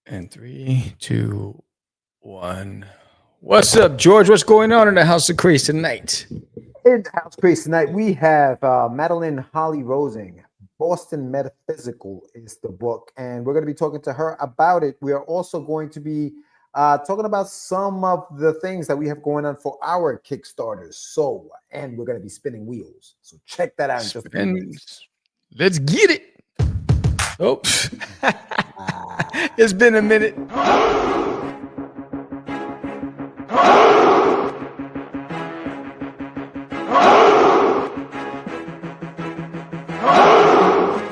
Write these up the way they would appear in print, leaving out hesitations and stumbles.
And 3, 2, 1. What's up, George? What's going on in the House of Craze tonight? In the house craze tonight, we have Madeline Holly Rosing. Boston Metaphysical is the book, and we're going to be talking to her about it. We are also going to be talking about some of the things that we have going on for our Kickstarters. And we're going to be spinning wheels. So check that out in just a few minutes. Let's get it. Oh, it's been a minute.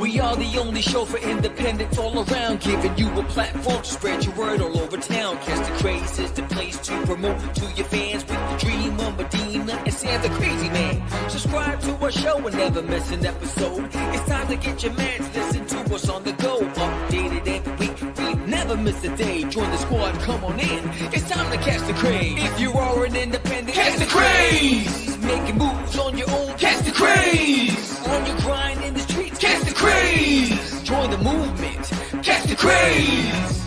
We are the only show for independents all around, giving you a platform to spread your word all over town. Catch the Craze is the place to promote to your fans with the dream of Medina and Sam the Crazy Man. Subscribe to our show and never miss an episode. It's time to get your mans, listen to us on the go. Updated every week, we never miss a day. Join the squad, come on in. It's time to catch the Craze. If you are an independent, catch the Craze. Making moves on your own, catch the Craze. On your grind in the streets, catch the Craze. Join the movement, catch the Craze.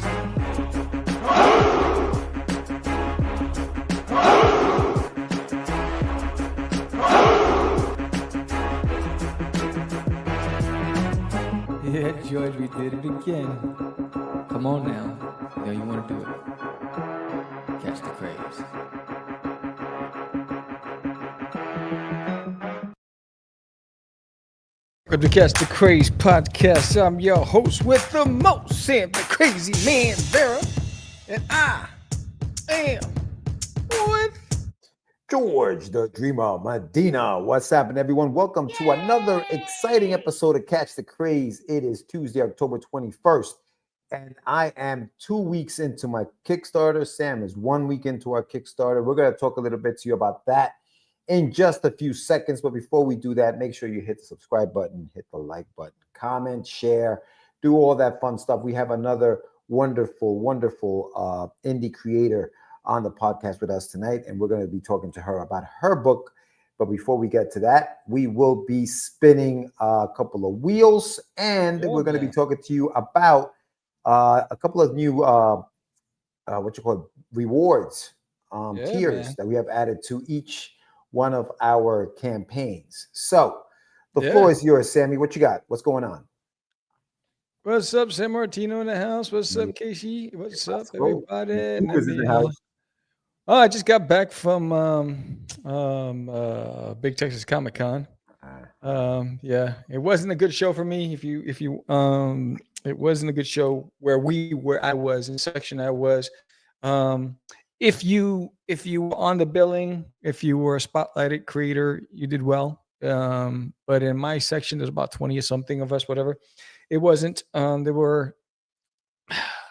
Yeah, George, we did it again. Come on now. You know you want to do it. Catch the Craze. Welcome to Catch the Craze podcast. I'm your host with the most, Sam the Crazy Man Vera. And I am with George, the Dreamer Medina. What's happening, everyone? Welcome to another exciting episode of Catch the Craze. It is Tuesday, October 21st, and I am 2 weeks into my Kickstarter. Sam is 1 week into our Kickstarter. We're going to talk a little bit to you about that in just a few seconds. But before we do that, make sure you hit the subscribe button, hit the like button, comment, share, do all that fun stuff. We have another wonderful indie creator on the podcast with us tonight, and we're going to be talking to her about her book. But before we get to that, we will be spinning a couple of wheels, and we're going to be talking to you about a couple of new rewards tiers that we have added to each one of our campaigns. So the floor is yours, Sammy. What you got? What's going on? What's up, San Martino in the house? What's up, Casey? What's up, everybody? Who is in the house? Oh, I just got back from Big Texas Comic Con. Yeah, it wasn't a good show for me. It wasn't a good show where I was in the section I was. If you were on the billing, if you were a spotlighted creator, you did well. But in my section, there's about 20 or something of us, whatever. It wasn't. There were,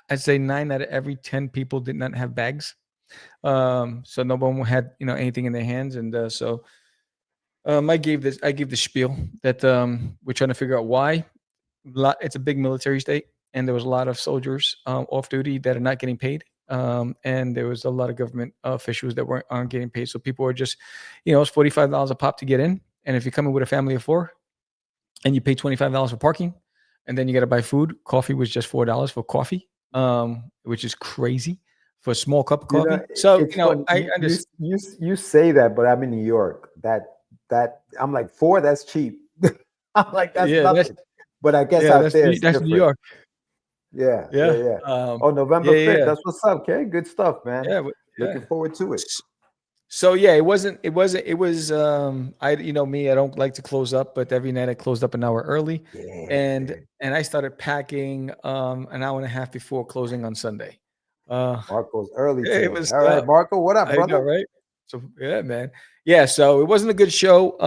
I'd say 9 out of every 10 people did not have bags. So no one had anything in their hands, and so I gave the spiel that we're trying to figure out why. It's a big military state, and there was a lot of soldiers off duty that are not getting paid. And there was a lot of government officials that aren't getting paid. So people are just, it's $45 a pop to get in. And if you're coming with a family of 4 and you pay $25 for parking, and then you got to buy food, coffee was just $4 for coffee, which is crazy for a small cup of coffee. You say that, but I'm in New York. That I'm like 4, that's cheap. I'm like, that's nothing. But I guess out there that's New York. Yeah. November 5th. That's what's up. Okay, good stuff, man. Looking forward to it. So it was I don't like to close up, but every night I closed up an hour early, and I started packing an hour and a half before closing on Sunday. Marco's early today. It was, all right, Marco, what up, brother? I know, right? So man. So it wasn't a good show.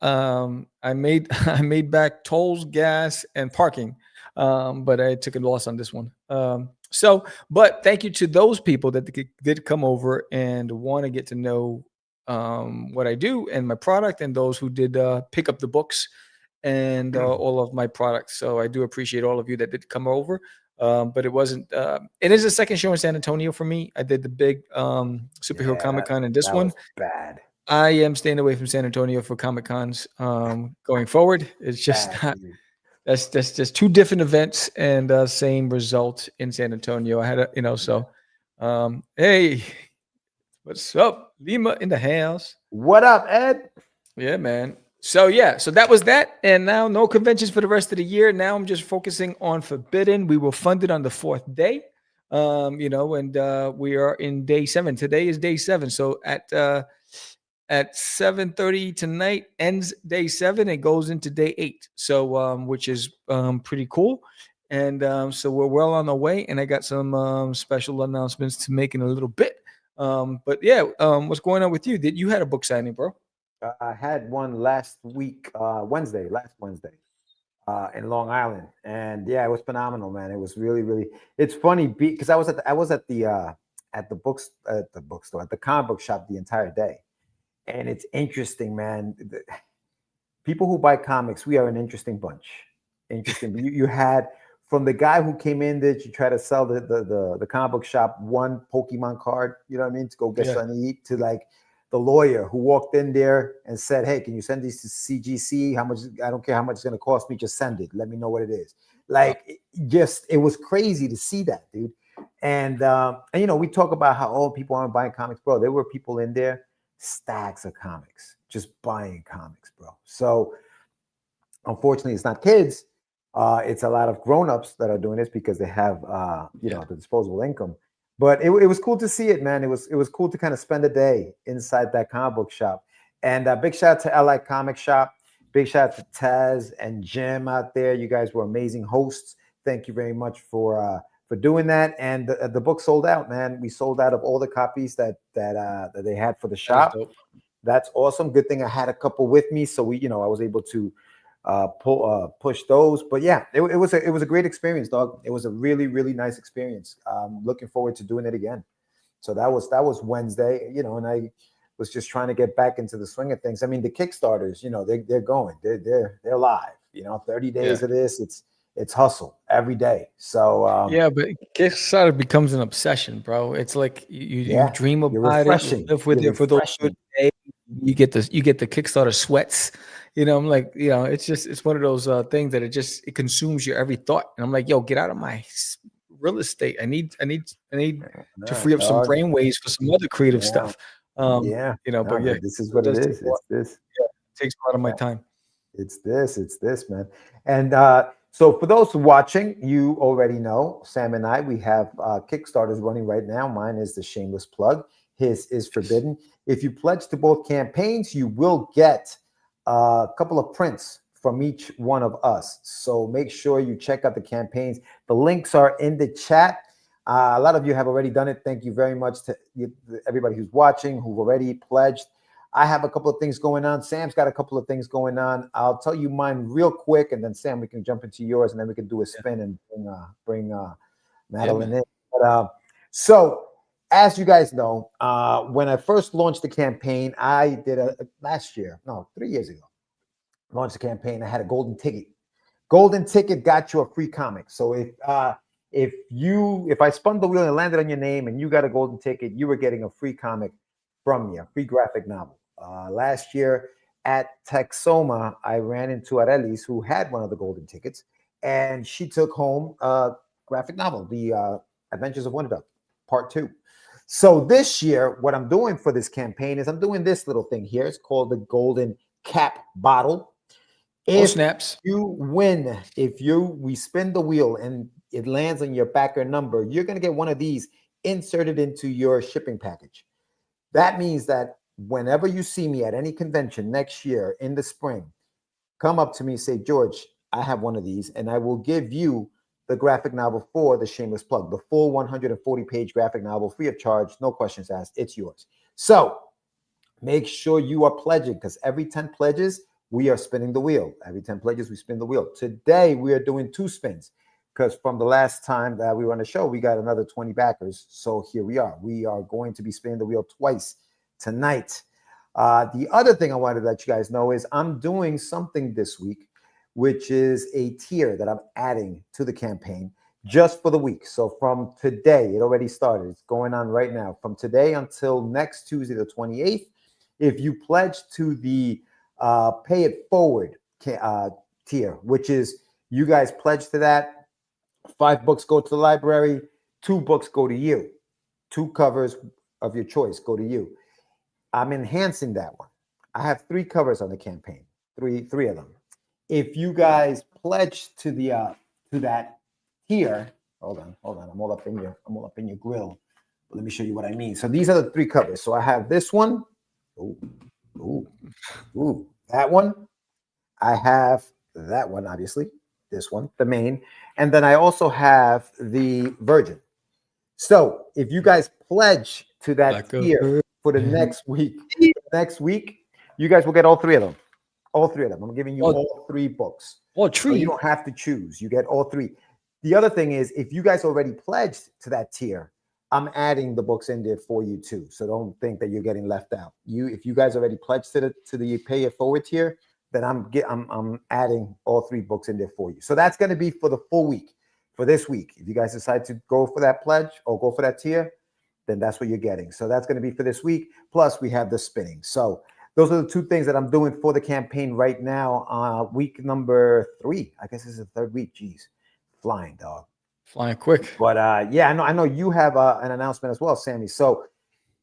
I made back tolls, gas, and parking. But I took a loss on this one. But thank you to those people that did come over and want to get to know what I do and my product, and those who did pick up the books and all of my products. So I do appreciate all of you that did come over. But it wasn't. It is a second show in San Antonio for me. I did the big superhero Comic Con, and this one bad. I am staying away from San Antonio for Comic Cons going forward. It's just not. that's just two different events and same result in San Antonio. I had a, so hey, what's up? Lima in the house. What up, Ed? Yeah, man. So yeah, so that was that. And now no conventions for the rest of the year. Now I'm just focusing on Forbidden. We were funded on the 4th day. And we are in day 7. Today is day 7. So at 7:30 tonight ends day 7. It goes into day 8. So which is pretty cool. And so we're well on the way. And I got some special announcements to make in a little bit. But yeah, what's going on with you? You had a book signing, bro? I had one last week, last Wednesday, in Long Island, and yeah, it was phenomenal, man. It was really, really. It's funny because I was at the bookstore at the comic book shop the entire day, and it's interesting, man. People who buy comics, we are an interesting bunch. Interesting. you had from the guy who came in that you try to sell the comic book shop one Pokemon card, you know what I mean, to go get something to eat, to like the lawyer who walked in there and said, hey, can you send these to CGC? How much? I don't care how much it's going to cost me. Just send it. Let me know what it is. Like, it was crazy to see that, dude. And we talk about how old people aren't buying comics, bro. There were people in there, stacks of comics, just buying comics, bro. So unfortunately, it's not kids. It's a lot of grown-ups that are doing this because they have, the disposable income. But it was cool to see it, man. It was cool to kind of spend a day inside that comic book shop. And big shout out to LI Comic Shop. Big shout out to Taz and Jim out there. You guys were amazing hosts. Thank you very much for doing that. And the book sold out, man. We sold out of all the copies that they had for the shop. That's awesome. Good thing I had a couple with me, so I was able to push those. But yeah, it was a great experience, dog. It was a really, really nice experience. Looking forward to doing it again. So that was Wednesday, and I was just trying to get back into the swing of things. I mean, the Kickstarters, they're going, they're live. 30 days of this, it's hustle every day. So yeah, but Kickstarter becomes an obsession, bro. It's like you dream about it, you live with it for those good days. You get the Kickstarter sweats. I'm like, it's one of those things that it consumes your every thought. And I'm like, yo, get out of my real estate. I need to free up some brain waves for some other creative stuff. But this is what it is. It's this. Yeah, it takes a lot of my time. It's this, man. And so for those watching, you already know, Sam and I, we have Kickstarters running right now. Mine is the shameless plug. His is Forbidden. If you pledge to both campaigns, you will get a couple of prints from each one of us. So make sure you check out the campaigns. The links are in the chat. A lot of you have already done it. Thank you very much to everybody who's watching, who've already pledged. I have a couple of things going on. Sam's got a couple of things going on. I'll tell you mine real quick, and then Sam, we can jump into yours, and then we can do a spin and bring Madeline in. But, so as you guys know, when I first launched the campaign, I did 3 years ago, launched a campaign. I had a golden ticket. Golden ticket got you a free comic. So if I spun the wheel and landed on your name and you got a golden ticket, you were getting a free comic from me, a free graphic novel. Last year at Texoma, I ran into Arelis, who had one of the golden tickets, and she took home a graphic novel, The Adventures of Wonder Dog, Part 2. So this year, what I'm doing for this campaign is I'm doing this little thing here. It's called the Golden Cap Bottle. If snaps. you win, we spin the wheel and it lands on your backer number, you're going to get one of these inserted into your shipping package. That means that whenever you see me at any convention next year in the spring, come up to me and say, George, I have one of these, and I will give you the graphic novel for the shameless plug, the full 140-page graphic novel, free of charge, no questions asked. It's yours. So make sure you are pledging, because every 10 pledges, we are spinning the wheel. Every 10 pledges, we spin the wheel. Today, we are doing 2 spins, because from the last time that we were on the show, we got another 20 backers. So here we are. We are going to be spinning the wheel twice tonight. The other thing I wanted to let you guys know is I'm doing something this week, which is a tier that I'm adding to the campaign just for the week. So from today, it already started. It's going on right now. From today until next Tuesday, the 28th, if you pledge to the Pay It Forward tier, which is You guys pledge to that. 5 books go to the library. 2 books go to you. 2 covers of your choice go to you. I'm enhancing that one. I have 3 covers on the campaign. Three of them. If you guys pledge to the to that tier, hold on. I'm all up in your grill. But let me show you what I mean. So these are the 3 covers. So I have this one. Ooh, that one. I have that one, obviously. This one, the main, and then I also have the Virgin. So if you guys pledge to that tier for the next week, you guys will get all 3 of them. All 3 of them. I'm giving you all 3 books. All 3. So you don't have to choose. You get all 3. The other thing is, if you guys already pledged to that tier, I'm adding the books in there for you too. So don't think that you're getting left out. If you guys already pledged to the pay it forward tier, then I'm adding all 3 books in there for you. So that's going to be for the full week, for this week. If you guys decide to go for that pledge or go for that tier, then that's what you're getting. So that's going to be for this week. Plus we have the spinning. So those are the 2 things that I'm doing for the campaign right now. Week number 3. I guess this is the 3rd week. Jeez, flying, dog. Flying quick. But yeah, I know you have an announcement as well, Sammy. So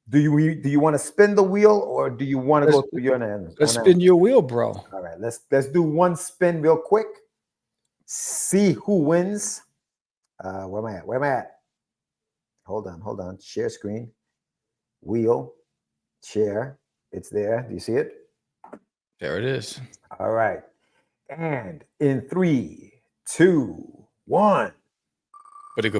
do you want to spin the wheel, or do you want to go through your announcement? Let's spin your wheel, bro. All right, let's do one spin real quick. See who wins. Where am I at? Hold on. Share screen. Wheel. Share. It's there. Do you see it? There it is. All right. And in 3, 2, 1. You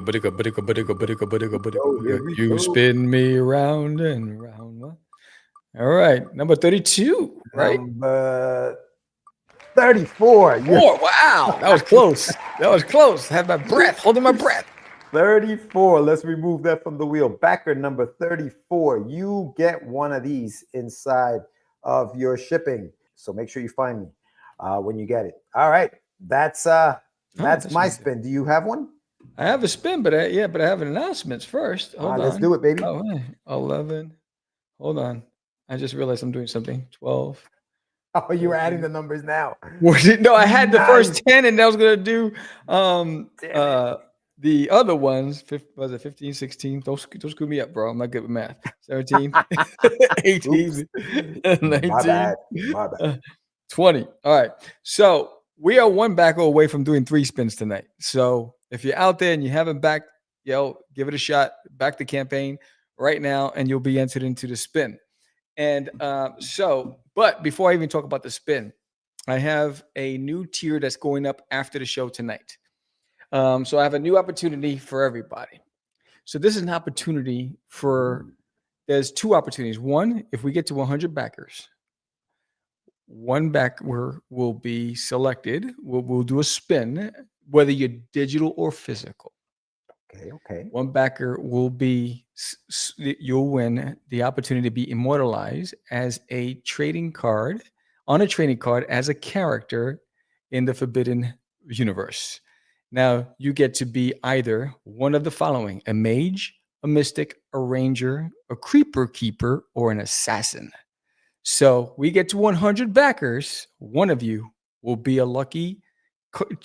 spin me round and round. All right, number 32, right? Number 34. Oh, wow, that was close. Have my breath, holding my breath. 34. Let's remove that from the wheel. Backer number 34. You get one of these inside of your shipping. So make sure you find me when you get it. All right, that's my spin. Do you have one? I have a spin, but I have announcements first. Hold on. Let's do it, baby. Oh, 11. Hold on. I just realized I'm doing something. 12. Oh, you were adding the numbers now. No, I had the first 10, and I was gonna do the other ones. Was it 15, 16? Don't screw me up, bro. I'm not good with math. 17, 18, 19, My bad. 20. All right. So we are 1 backer away from doing 3 spins tonight. So if you're out there and you haven't backed, give it a shot. Back the campaign right now, and you'll be entered into the spin. And but before I even talk about the spin, I have a new tier that's going up after the show tonight. So I have a new opportunity for everybody. So this is an opportunity there's 2 opportunities. One, if we get to 100 backers, 1 backer will be selected. We'll do a spin, whether you're digital or physical. Okay. 1 backer will be, you'll win the opportunity to be immortalized as a trading card, as a character in the Forbidden Universe. Now, you get to be either one of the following: a mage, a mystic, a ranger, a creeper keeper, or an assassin. So we get to 100 backers. One of you will be a lucky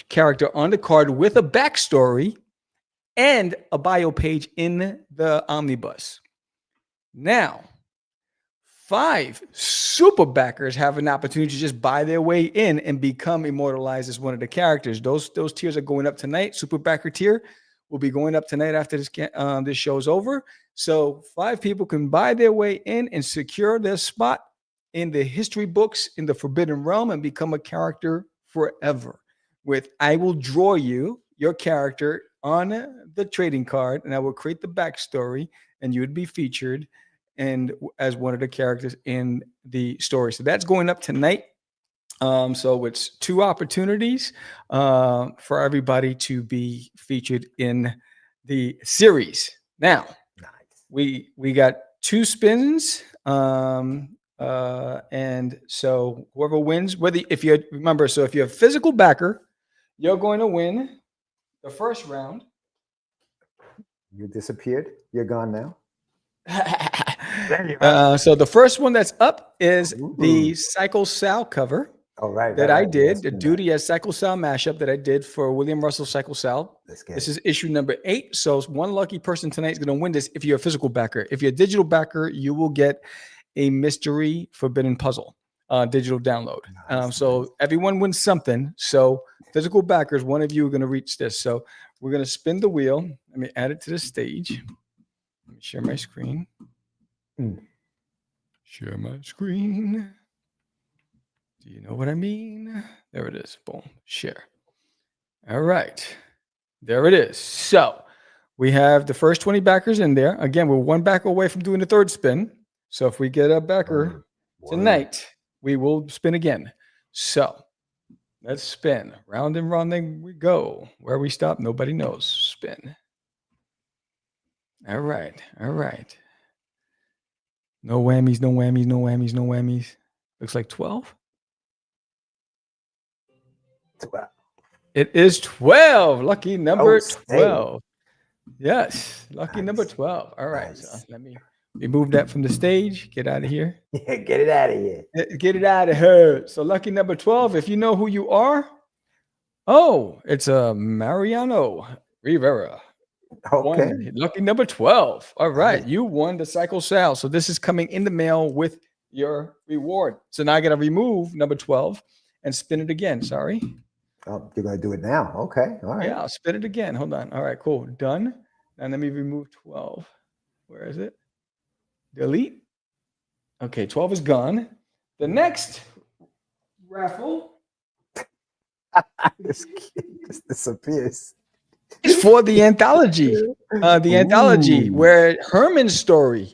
character on the card with a backstory and a bio page in the omnibus. Now, 5 super backers have an opportunity to just buy their way in and become immortalized as one of the characters. Those tiers are going up tonight. Super backer tier will be going up tonight after this show's over. So 5 people can buy their way in and secure their spot in the history books in the Forbidden Realm and become a character forever. I will draw your character on the trading card, and I will create the backstory, and you would be featured and as one of the characters in the story. So that's going up tonight. So it's 2 opportunities for everybody to be featured in the series. Now, we got 2 spins. And so whoever wins, if you're a physical backer, you're going to win the first round. You disappeared. You're gone now. So the first one that's up is the Psycho Sal cover. All right. that I did, Yes, the Duty as Cycle Sound mashup that I did for William Russell Cycle Sound. This is issue number 8. So one lucky person tonight is going to win this if you're a physical backer. If you're a digital backer, you will get a mystery forbidden puzzle digital download. So everyone wins something. So physical backers, one of you are going to reach this. So we're going to spin the wheel. Let me add it to the stage. Let me share my screen. Share my screen. Do you know what I mean? There it is. Boom. Share. All right. There it is. So we have the first 20 backers in there. Again, we're one backer away from doing the third spin. So if we get a backer tonight, we will spin again. So let's spin. Round and round we go. Where we stop, nobody knows. Spin. All right. All right. No whammies, no whammies, no whammies, no whammies. Looks like 12. 12. It is 12. Lucky number 12. Stay. Yes. Lucky number 12. All right. So let me remove that from the stage. Get out of here. Yeah, get it out of here. Get it out of here. So lucky number 12. If you know who you are. Oh, it's a Mariano Rivera. Okay. Lucky number 12. All right. You won the Cycle Sound. So this is coming in the mail with your reward. So now I got to remove number 12 and spin it again. Sorry. Oh, you're going to do it now. Okay. All right. Yeah, I'll spin it again. Hold on. All right, cool. Done. And let me remove 12. Where is it? Delete. Okay, 12 is gone. The next raffle. This disappears. It's for the anthology. The anthology where Herman's story.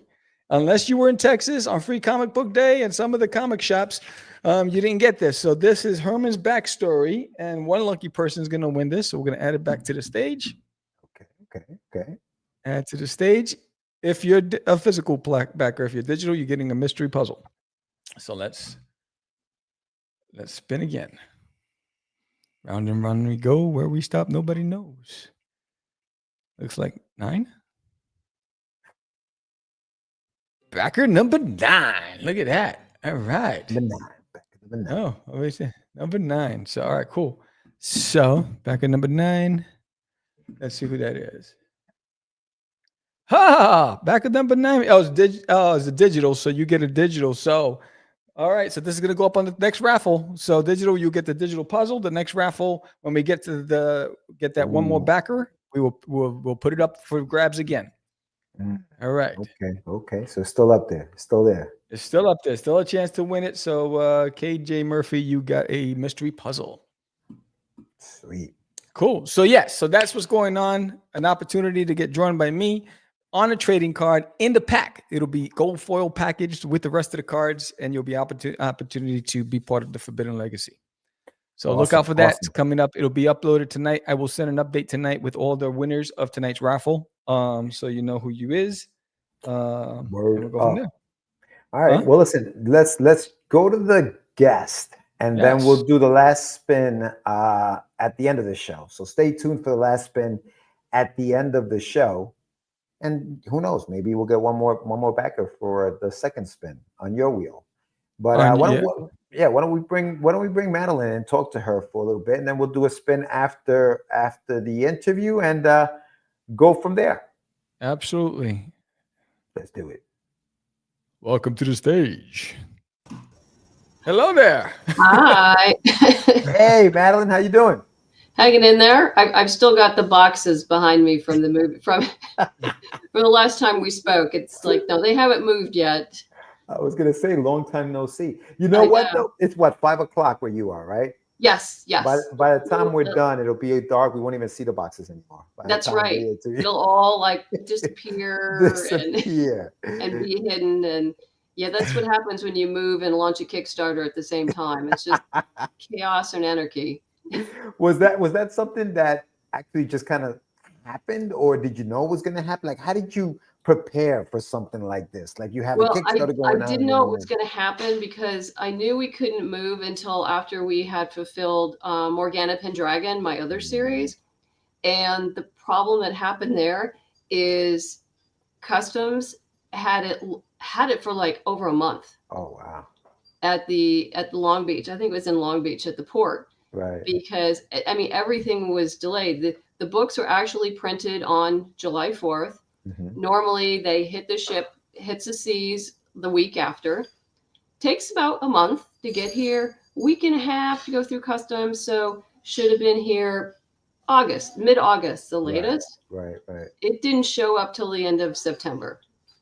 Unless you were in Texas on Free Comic Book Day and some of the comic shops, you didn't get this. So this is Herman's backstory, and one lucky person is going to win this. So we're going to add it back to the stage. Okay. Add to the stage. If you're a physical backer, if you're digital, you're getting a mystery puzzle. So let's spin again. Round and round we go. Where we stop, nobody knows. Looks like 9. Backer number 9. Look at that. All right. Number 9. Oh, what did I say? Number 9. So, all right, cool. So, backer number 9. Let's see who that is. Backer number 9. Oh, it's a digital. So you get a digital. So, all right. So this is gonna go up on the next raffle. So digital, you get the digital puzzle. The next raffle, when we get to that one more backer, we'll put it up for grabs again. All right. Okay. So it's still up there. It's still there. It's still up there. Still a chance to win it. So KJ Murphy, you got a mystery puzzle. Sweet. Cool. So yes, so that's what's going on. An opportunity to get drawn by me on a trading card in the pack. It'll be gold foil packaged with the rest of the cards, and you'll be opportunity to be part of the Forbidden Legacy. So awesome, look out for that. Awesome. It's coming up. It'll be uploaded tonight. I will send an update tonight with all the winners of tonight's raffle. So you know who you is. Word up. All right. Well, listen, let's go to the guest, and then we'll do the last spin at the end of the show. So stay tuned for the last spin at the end of the show. And who knows? Maybe we'll get one more backer for the second spin on your wheel. But why don't we bring Madeline and talk to her for a little bit, and then we'll do a spin after the interview and go from there. Absolutely. Let's do it. Welcome to the stage. Hello there. Hi. Hey, Madeline, how you doing? Hanging in there. I've still got the boxes behind me from the movie from the last time we spoke. It's like, no, they haven't moved yet. I was gonna say, long time no see. You know what? Though? It's 5 o'clock where you are, right? Yes. By the time we're done, it'll be dark. We won't even see the boxes anymore. That's right. It'll all like disappear. And be hidden. And yeah, that's what happens when you move and launch a Kickstarter at the same time. It's just chaos and anarchy. Was that something that actually just kind of happened, or did you know it was going to happen? Like, how did you prepare for something like this? Like, you have a Kickstarter going on. I didn't know it was going to happen because I knew we couldn't move until after we had fulfilled Morgana Pendragon, my other series. And the problem that happened there is customs had it for like over a month. Oh wow. at the Long Beach. I think it was in Long Beach at the port. Right. Because I mean, everything was delayed. The books were actually printed on July 4th. Normally they hits the seas the week after. Takes about a month to get here, week and a half to go through customs. So should have been here mid-August, the latest. Right. It didn't show up till the end of September.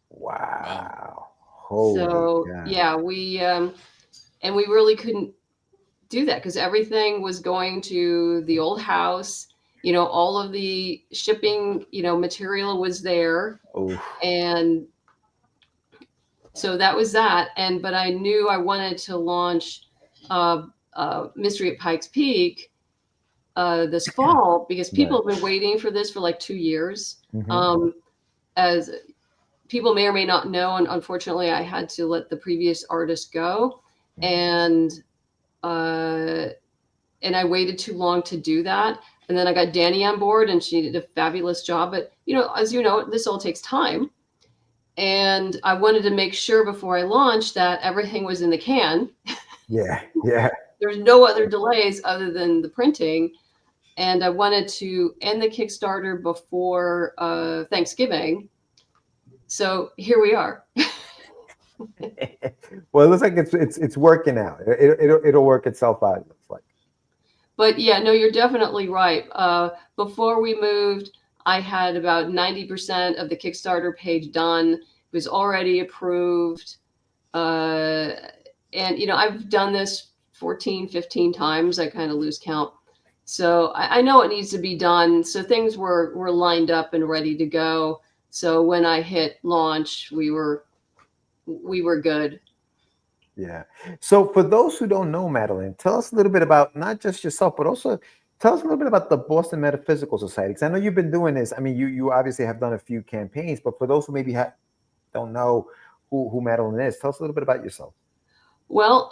Wow. Holy so God. yeah, we and we really couldn't do that because everything was going to the old house. All of the shipping, material was there. Oof. And so that was that. But I knew I wanted to launch Mystery at Pikes Peak this fall because people have been waiting for this for like 2 years. As people may or may not know, and unfortunately I had to let the previous artist go. And I waited too long to do that. And then I got Danny on board and she did a fabulous job. But, as you know, this all takes time. And I wanted to make sure before I launched that everything was in the can. Yeah. There's no other delays other than the printing. And I wanted to end the Kickstarter before Thanksgiving. So here we are. Well, it looks like it's working out. It'll work itself out, it looks like. But yeah, no, you're definitely right. Before we moved, I had about 90% of the Kickstarter page done. It was already approved. And, I've done this 14, 15 times. I kind of lose count. So I know it needs to be done. So things were lined up and ready to go. So when I hit launch, we were good. Yeah. So for those who don't know, Madeline, tell us a little bit about not just yourself, but also tell us a little bit about the Boston Metaphysical Society. Because I know you've been doing this. I mean, you obviously have done a few campaigns, but for those who maybe don't know who Madeline is, tell us a little bit about yourself. Well,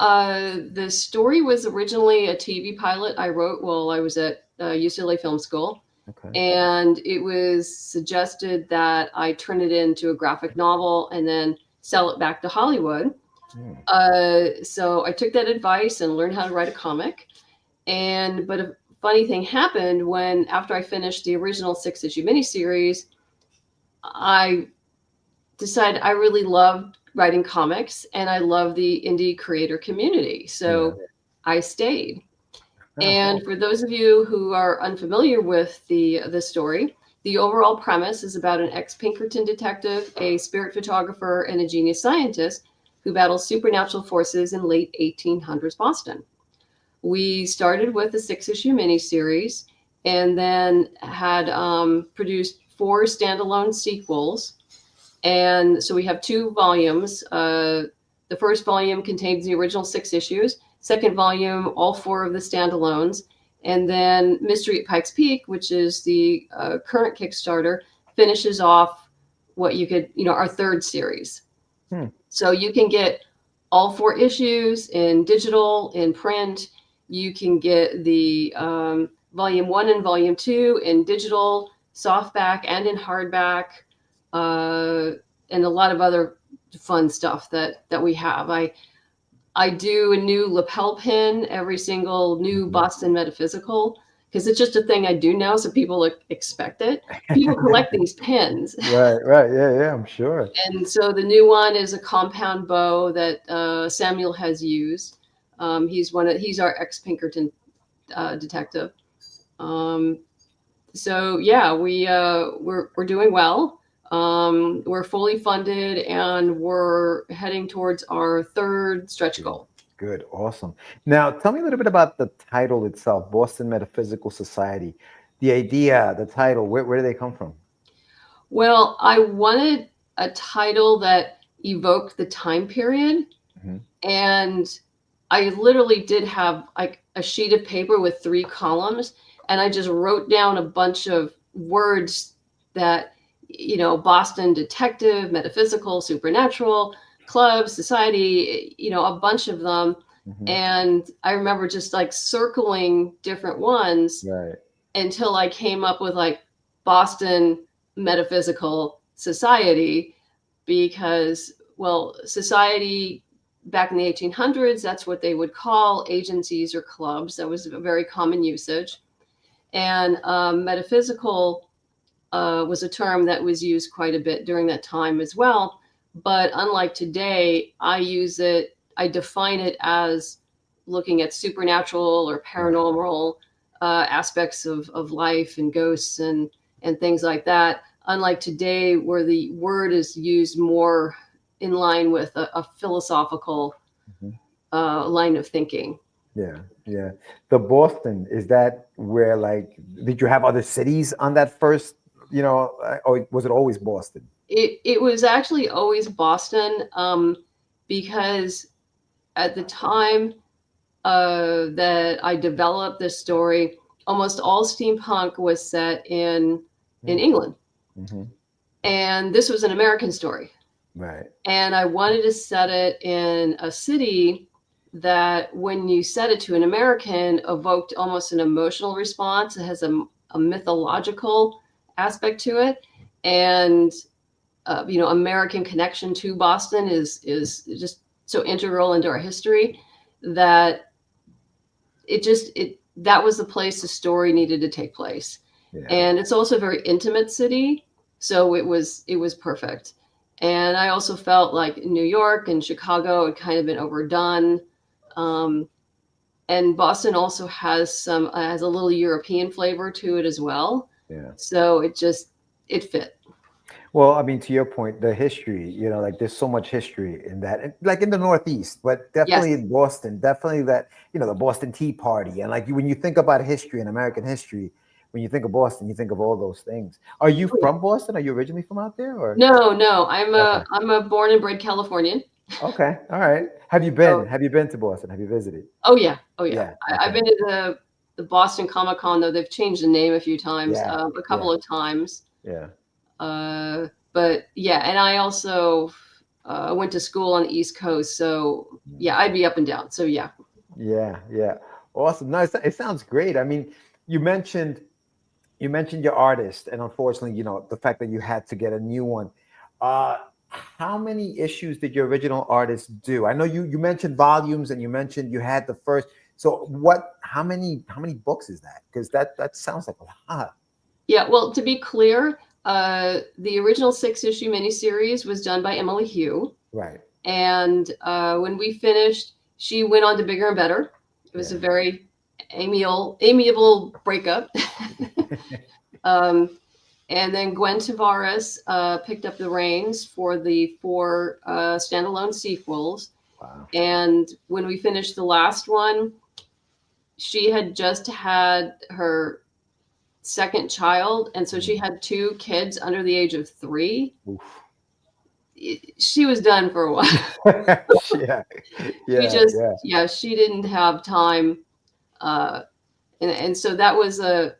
the story was originally a TV pilot I wrote while I was at UCLA Film School. Okay. And it was suggested that I turn it into a graphic novel and then sell it back to Hollywood. So I took that advice and learned how to write a comic. But a funny thing happened after I finished the original 6-issue miniseries, I decided I really loved writing comics and I love the indie creator community. So I stayed. And for those of you who are unfamiliar with the story, the overall premise is about an ex-Pinkerton detective, a spirit photographer, and a genius scientist who battles supernatural forces in late 1800s Boston. We started with a 6-issue miniseries and then had produced 4 standalone sequels. And so we have 2 volumes. The first volume contains the original 6 issues. Second volume, all 4 of the standalones. And then Mystery at Pikes Peak, which is the current Kickstarter, finishes off what you could, our 3rd series. So you can get all 4 issues in digital, in print. You can get the volume 1 and volume 2 in digital, softback, and in hardback, and a lot of other fun stuff that we have. I do a new lapel pin every single new Boston Metaphysical because it's just a thing I do now, so people expect it. People collect these pins. Right. Yeah, I'm sure. And so the new one is a compound bow that Samuel has used. He's our ex-Pinkerton detective. So yeah, we're doing well. We're fully funded and we're heading towards our 3rd stretch goal. Good. Awesome. Now, tell me a little bit about the title itself, Boston Metaphysical Society. The idea, the title, where do they come from? Well, I wanted a title that evoked the time period. And I literally did have like a sheet of paper with 3 columns. And I just wrote down a bunch of words that, Boston detective, metaphysical, supernatural, club, society, a bunch of them. And I remember just like circling different ones until I came up with like Boston Metaphysical Society because, well, society back in the 1800s, that's what they would call agencies or clubs. That was a very common usage. And metaphysical was a term that was used quite a bit during that time as well. But unlike today, I define it as looking at supernatural or paranormal aspects of life and ghosts and things like that. Unlike today, where the word is used more in line with a philosophical line of thinking. Yeah. The Boston, is that where, like, did you have other cities on that first, or was it always Boston? It was actually always Boston, because at the time that I developed this story, almost all steampunk was set in England. And this was an American story. Right. And I wanted to set it in a city that, when you set it to an American, evoked almost an emotional response. It has a mythological aspect to it. And, American connection to Boston is just so integral into our history that that was the place the story needed to take place. Yeah. And it's also a very intimate city. So it was perfect. And I also felt like New York and Chicago had kind of been overdone. And Boston also has a little European flavor to it as well. Yeah. So it fit. Well, I mean, to your point, the history, like, there's so much history in that, like in the Northeast, but definitely in Boston, definitely that, the Boston Tea Party. And, like, when you think about history and American history, when you think of Boston, you think of all those things. Are you from Boston? Are you originally from out there? Or no, I'm a born and bred Californian. Okay, all right. Have you been to Boston? Have you visited? Oh yeah. Okay. I've been to the Boston Comic Con, though they've changed the name a few times, a couple of times. Yeah. But yeah, and I also went to school on the East Coast, so yeah, I'd be up and down. So yeah. Yeah. Awesome. No, it sounds great. I mean, you mentioned your artist, and unfortunately, the fact that you had to get a new one. How many issues did your original artist do? I know you mentioned volumes, and you mentioned you had the first. So how many books is that? Because that sounds like a lot. Yeah, well, to be clear, the original 6-issue miniseries was done by Emily Hugh. Right. And when we finished, she went on to bigger and better. It was a very amiable breakup. And then Gwen Tavares picked up the reins for the 4 standalone sequels. Wow. And when we finished the last one, she had just had her second child. And so she had 2 kids under the age of 3. Oof. She was done for a while. She didn't have time. And so that was a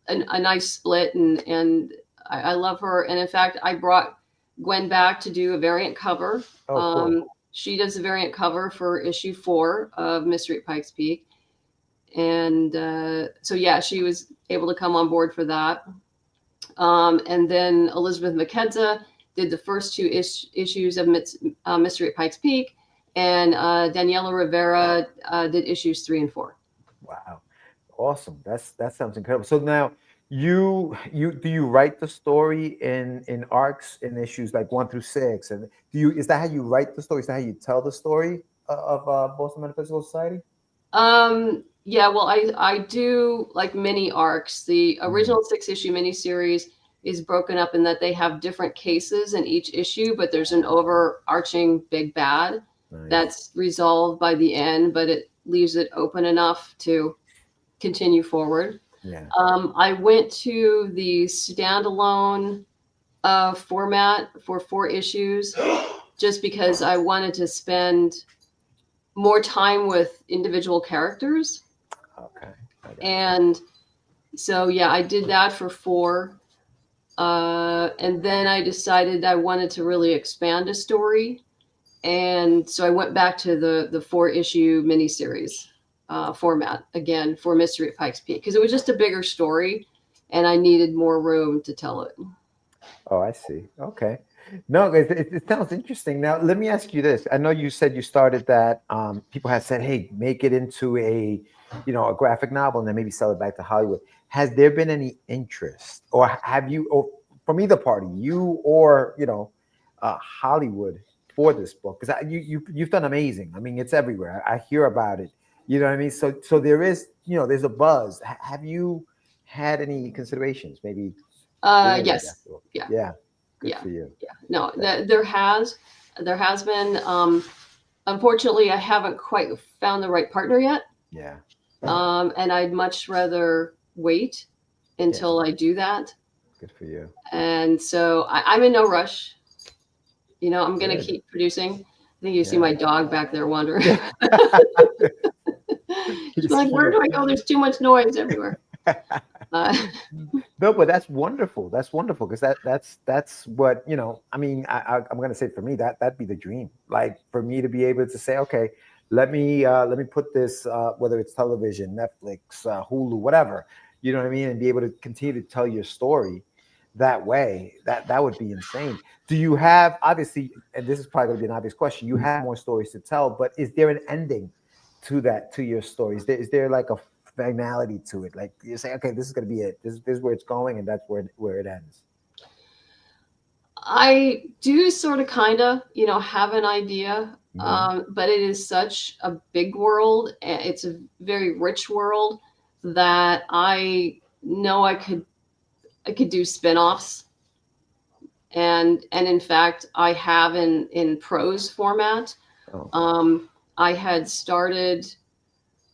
nice split, and I love her. And in fact, I brought Gwen back to do a variant cover. Cool. She does a variant cover for issue 4 of Mystery at Pikes Peak. And so yeah, she was able to come on board for that. And then Elizabeth McKenza did the first 2 issues of Mystery at Pikes Peak, and Daniela Rivera did issues 3 and 4. Wow, awesome! That sounds incredible. So now, do you write the story in arcs, in issues like 1 through 6, and is that how you write the story? Is that how you tell the story of Boston Metaphysical Society? Yeah, well, I do like mini arcs. The original 6-issue miniseries is broken up in that they have different cases in each issue, but there's an overarching big bad that's resolved by the end, but it leaves it open enough to continue forward. Yeah. I went to the standalone format for 4 issues just because I wanted to spend more time with individual characters. Okay. And so, yeah, I did that for 4. And then I decided I wanted to really expand a story. And so I went back to the 4-issue miniseries format again for Mystery at Pikes Peak, because it was just a bigger story and I needed more room to tell it. Oh, I see. Okay. No, it sounds interesting. Now, let me ask you this. I know you said you started that. People had said, "Hey, make it into a, a graphic novel, and then maybe sell it back to Hollywood." Has there been any interest, or have you, or from either party, you or Hollywood, for this book? Because you've done amazing. I mean, it's everywhere. I hear about it. You know what I mean? So there is, there's a buzz. Have you had any considerations? Maybe. Yes. Yeah. Yeah. Good Yeah. for you. Yeah. No, there has been. Unfortunately, I haven't quite found the right partner yet. Yeah. And I'd much rather wait until I do that. Good for you. And so I'm in no rush. I'm going to keep producing. I think you see my dog back there wandering. She's like, where do I go? There's too much noise everywhere. No, but that's wonderful. That's wonderful, because that's what, I mean, I'm going to say, for me, that'd be the dream. Like, for me to be able to say, okay, let me put this, whether it's television, Netflix, Hulu, whatever, you know what I mean, and be able to continue to tell your story that way. That would be insane. Do you have, obviously, and this is probably going to be an obvious question, you have more stories to tell, but is there an ending to your stories? Is there like a finality to it? Like, you say, okay, this is going to be it. This is where it's going, and that's where it ends. I do sort of kind of, have an idea, but it is such a big world. It's a very rich world that I know I could do spin-offs. And in fact, I have in prose format. I had started,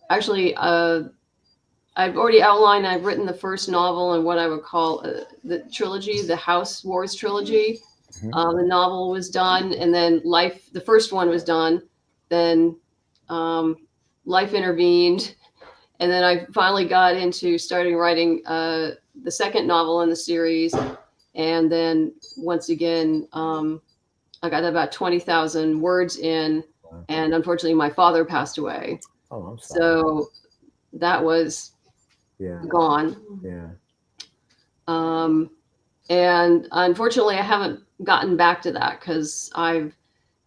actually, I've already outlined, I've written the first novel in what I would call the trilogy, the House Wars trilogy. The novel was done, and then the first one was done. Then life intervened. And then I finally got into starting writing the second novel in the series. And then once again, I got about 20,000 words in, and unfortunately my father passed away. Oh, I'm sorry. So that was gone. Yeah. And unfortunately I haven't gotten back to that, because I've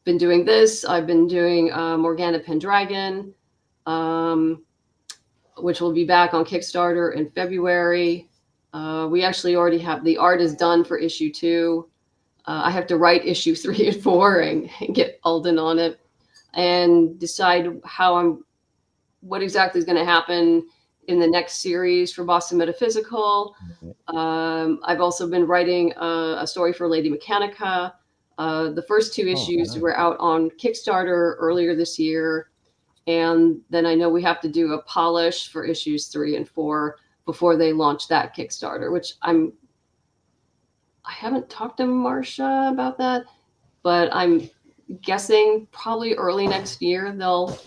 been doing this. I've been doing Morgana Pendragon, which will be back on Kickstarter in February. We actually already have, the art is done for issue 2. I have to write issue 3 and 4 and get Alden on it and decide what exactly is going to happen in the next series for Boston Metaphysical. I've also been writing a story for Lady Mechanica. The first 2 issues were out on Kickstarter earlier this year. And then I know we have to do a polish for issues 3 and 4 before they launch that Kickstarter, which I haven't talked to Marcia about that, but I'm guessing probably early next year they'll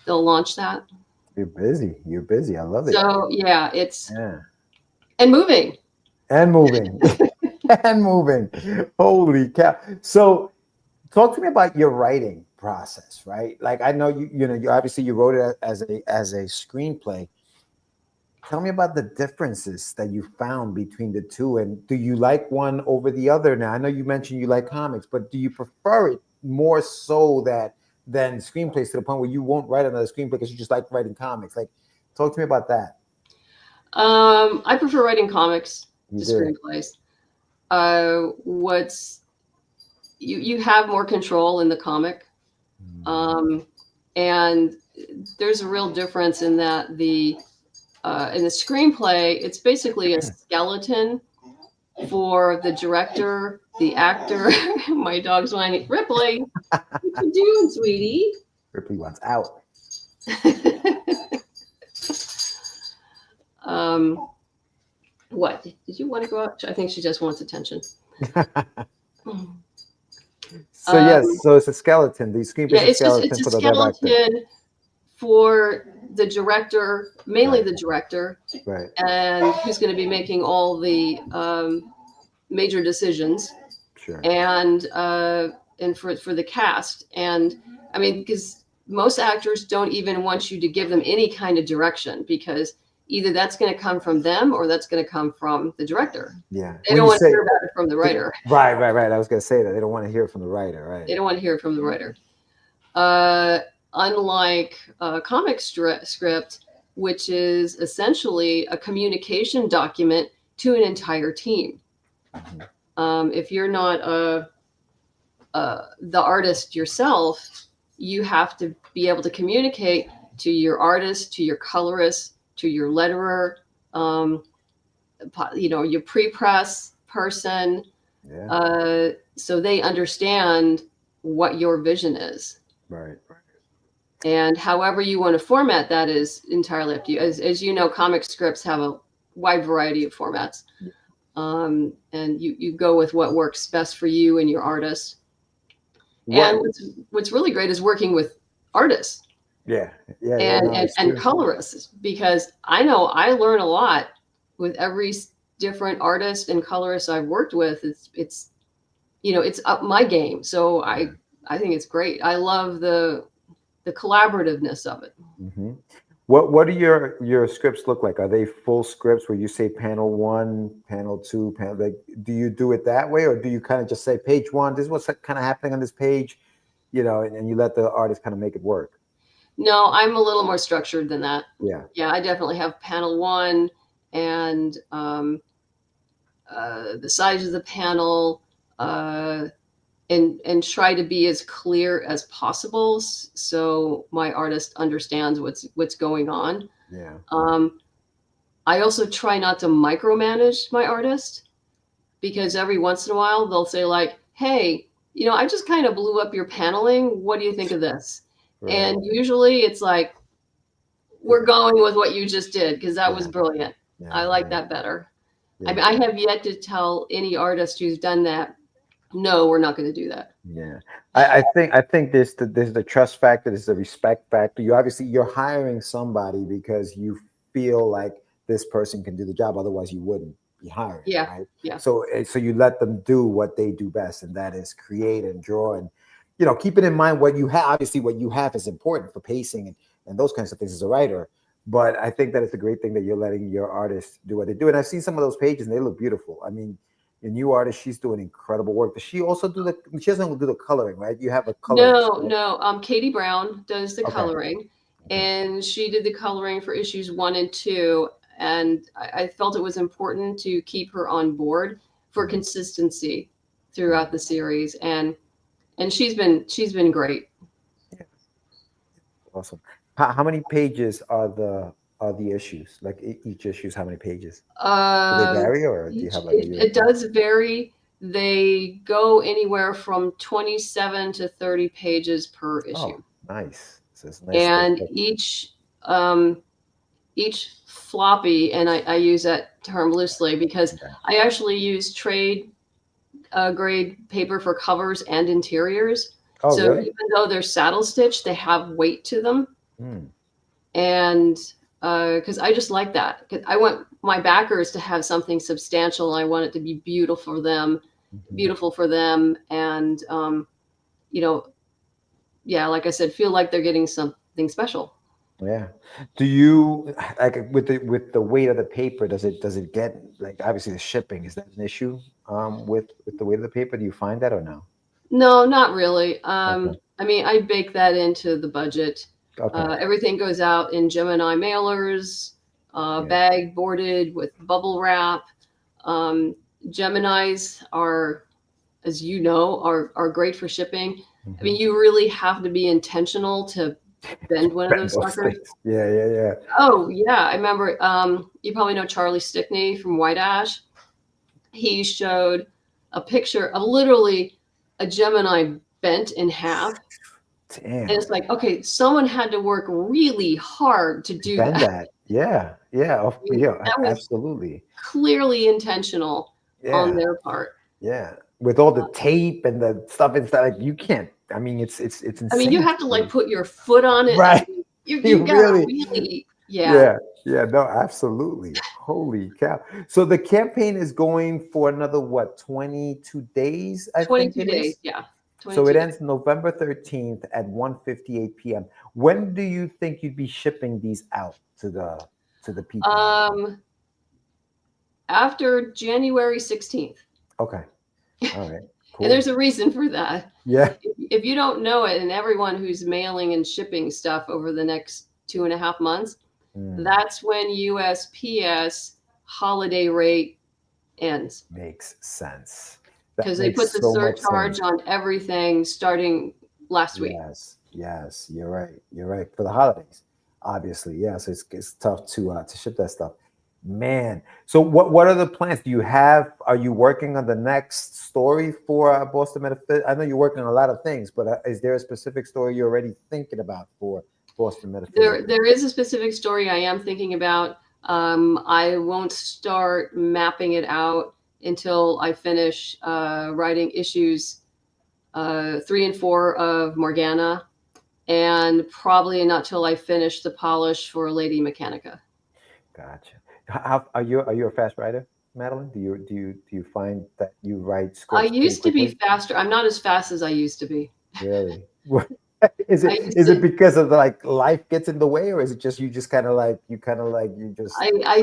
launch that. You're busy. I love it. So yeah, and moving. And moving. Holy cow. So talk to me about your writing process, right? Like, I know you obviously you wrote it as a screenplay. Tell me about the differences that you found between the two, and do you like one over the other? Now, I know you mentioned you like comics, but do you prefer it more so than screenplays, to the point where you won't write another screenplay because you just like writing comics? Like, talk to me about that. I prefer writing comics to screenplays. You have more control in the comic. And there's a real difference in that in the screenplay, it's basically a skeleton for the director, the actor. My dog's whining. Ripley, what you doing, sweetie? Ripley wants out. What? Did you want to go out? I think she just wants attention. So it's a skeleton. The screenplay is a skeleton it's for a the skeleton for the director, mainly the director, right? And who's going to be making all the major decisions, sure. And for the cast. And I mean, because most actors don't even want you to give them any kind of direction, because either that's going to come from them or that's going to come from the director. Yeah. They don't want to hear about it from the writer. Right. I was going to say that. They don't want to hear it from the writer, right? They don't want to hear it from the writer. Unlike a comic script, which is essentially a communication document to an entire team. If you're not the artist yourself, you have to be able to communicate to your artist, to your colorist, to your letterer, your pre-press person, so they understand what your vision is. Right. And however you want to format that is entirely up to you. As you know, comic scripts have a wide variety of formats. And you go with what works best for you and your artist. And what's really great is working with artists. And colorists, because I know I learn a lot with every different artist and colorist I've worked with. It's up my game. So I think it's great. I love the collaborativeness of it. What do your scripts look like? Are they full scripts where you say panel 1, panel 2, do you do it that way, or do you kind of just say page 1, this is what's kind of happening on this page, and you let the artist kind of make it work? No, I'm a little more structured than that. Yeah, I definitely have panel 1 and the size of the panel, and try to be as clear as possible so my artist understands what's going on. I also try not to micromanage my artist, because every once in a while they'll say like, hey, I just kind of blew up your paneling. What do you think of this? Right. And usually it's like, we're going with what you just did, because that was brilliant. I like that better. I mean, I have yet to tell any artist who's done that, no, we're not going to do that. I think there's the trust factor, there's the respect factor. You're hiring somebody because you feel like this person can do the job, otherwise you wouldn't be hiring. Right? So you let them do what they do best, and that is create and draw, and keeping in mind what you have. Obviously what you have is important for pacing and those kinds of things as a writer. But I think that it's a great thing that you're letting your artists do what they do. And I've seen some of those pages and they look beautiful. I mean, the new artist, she's doing incredible work. Does she also she doesn't do the coloring, right? You have a coloring. No. Katie Brown does the coloring, and she did the coloring for issues 1 and 2. And I felt it was important to keep her on board for consistency throughout the series. And she's been great. Awesome. How many pages are the issues? Like each issue is how many pages? Do they vary, or do you have like it does vary. They go anywhere from 27 to 30 pages per issue. Oh, nice. So it's nice. And each floppy, and I use that term loosely because I actually use trade grade paper for covers and interiors. Oh, so really? Even though they're saddle stitched, they have weight to them. And because I just like that, because I want my backers to have something substantial. I want it to be beautiful for them, and like I said, feel like they're getting something special. Yeah. Do you like with the weight of the paper? Does it get like, obviously the shipping, is that an issue with the weight of the paper? Do you find that or no? No, not really. I mean, I bake that into the budget. Everything goes out in Gemini mailers, bag boarded with bubble wrap. Geminis are, as you know, are great for shipping. I mean, you really have to be intentional to bend one of those suckers. Yeah. Oh yeah, I remember. You probably know Charlie Stickney from White Ash. He showed a picture of literally a Gemini bent in half. Damn. And it's like, okay, someone had to work really hard to do that. Yeah, absolutely. Clearly intentional on their part. Yeah, with all the tape and the stuff inside, like you can't. I mean, it's insane. I mean, you have to like put your foot on it. Right. You gotta really. Yeah, no, absolutely. Holy cow. So the campaign is going for another, 22 days? 22 days, yeah. So it ends November 13th at 1:58 p.m. When do you think you'd be shipping these out to the to the people? After January 16th. Okay. All right. Cool. And there's a reason for that. Yeah. If you don't know it, and everyone who's mailing and shipping stuff over the next 2.5 months, that's when USPS holiday rate ends. Makes sense. Because they put the surcharge on everything starting last week. Yes, you're right. You're right. For the holidays, obviously. Yes, it's tough to ship that stuff. Man. So what are the plans? Are you working on the next story for Boston Metaphysical? I know you're working on a lot of things, but is there a specific story you're already thinking about for Boston Metaphysical? There is a specific story I am thinking about. I won't start mapping it out until I finish writing issues 3 and 4 of Morgana, and probably not till I finish the polish for Lady Mechanica. Gotcha. How are you a fast writer, Madeline? Do you find that you write scripts? I used to be faster. I'm not as fast as I used to be. Really? Is it because of like life gets in the way, or is it just you just I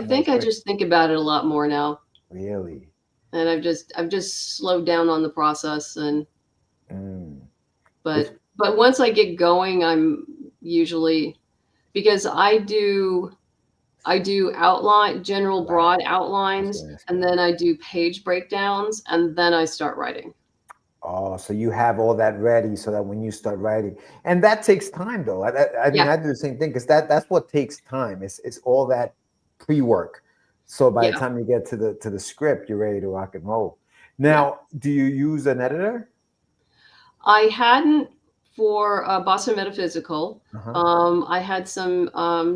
think I just think about it a lot more now. Really? And I've just slowed down on the process, and but once I get going, I'm usually, because I do general broad outlines, and then I do page breakdowns, and then I start writing. Oh, so you have all that ready so that when you start writing, and that takes time though. I mean, I do the same thing, because that's what takes time. It's all that pre-work. So by the time you get to the script, you're ready to rock and roll. Now, do you use an editor? I hadn't for Boston Metaphysical. I had some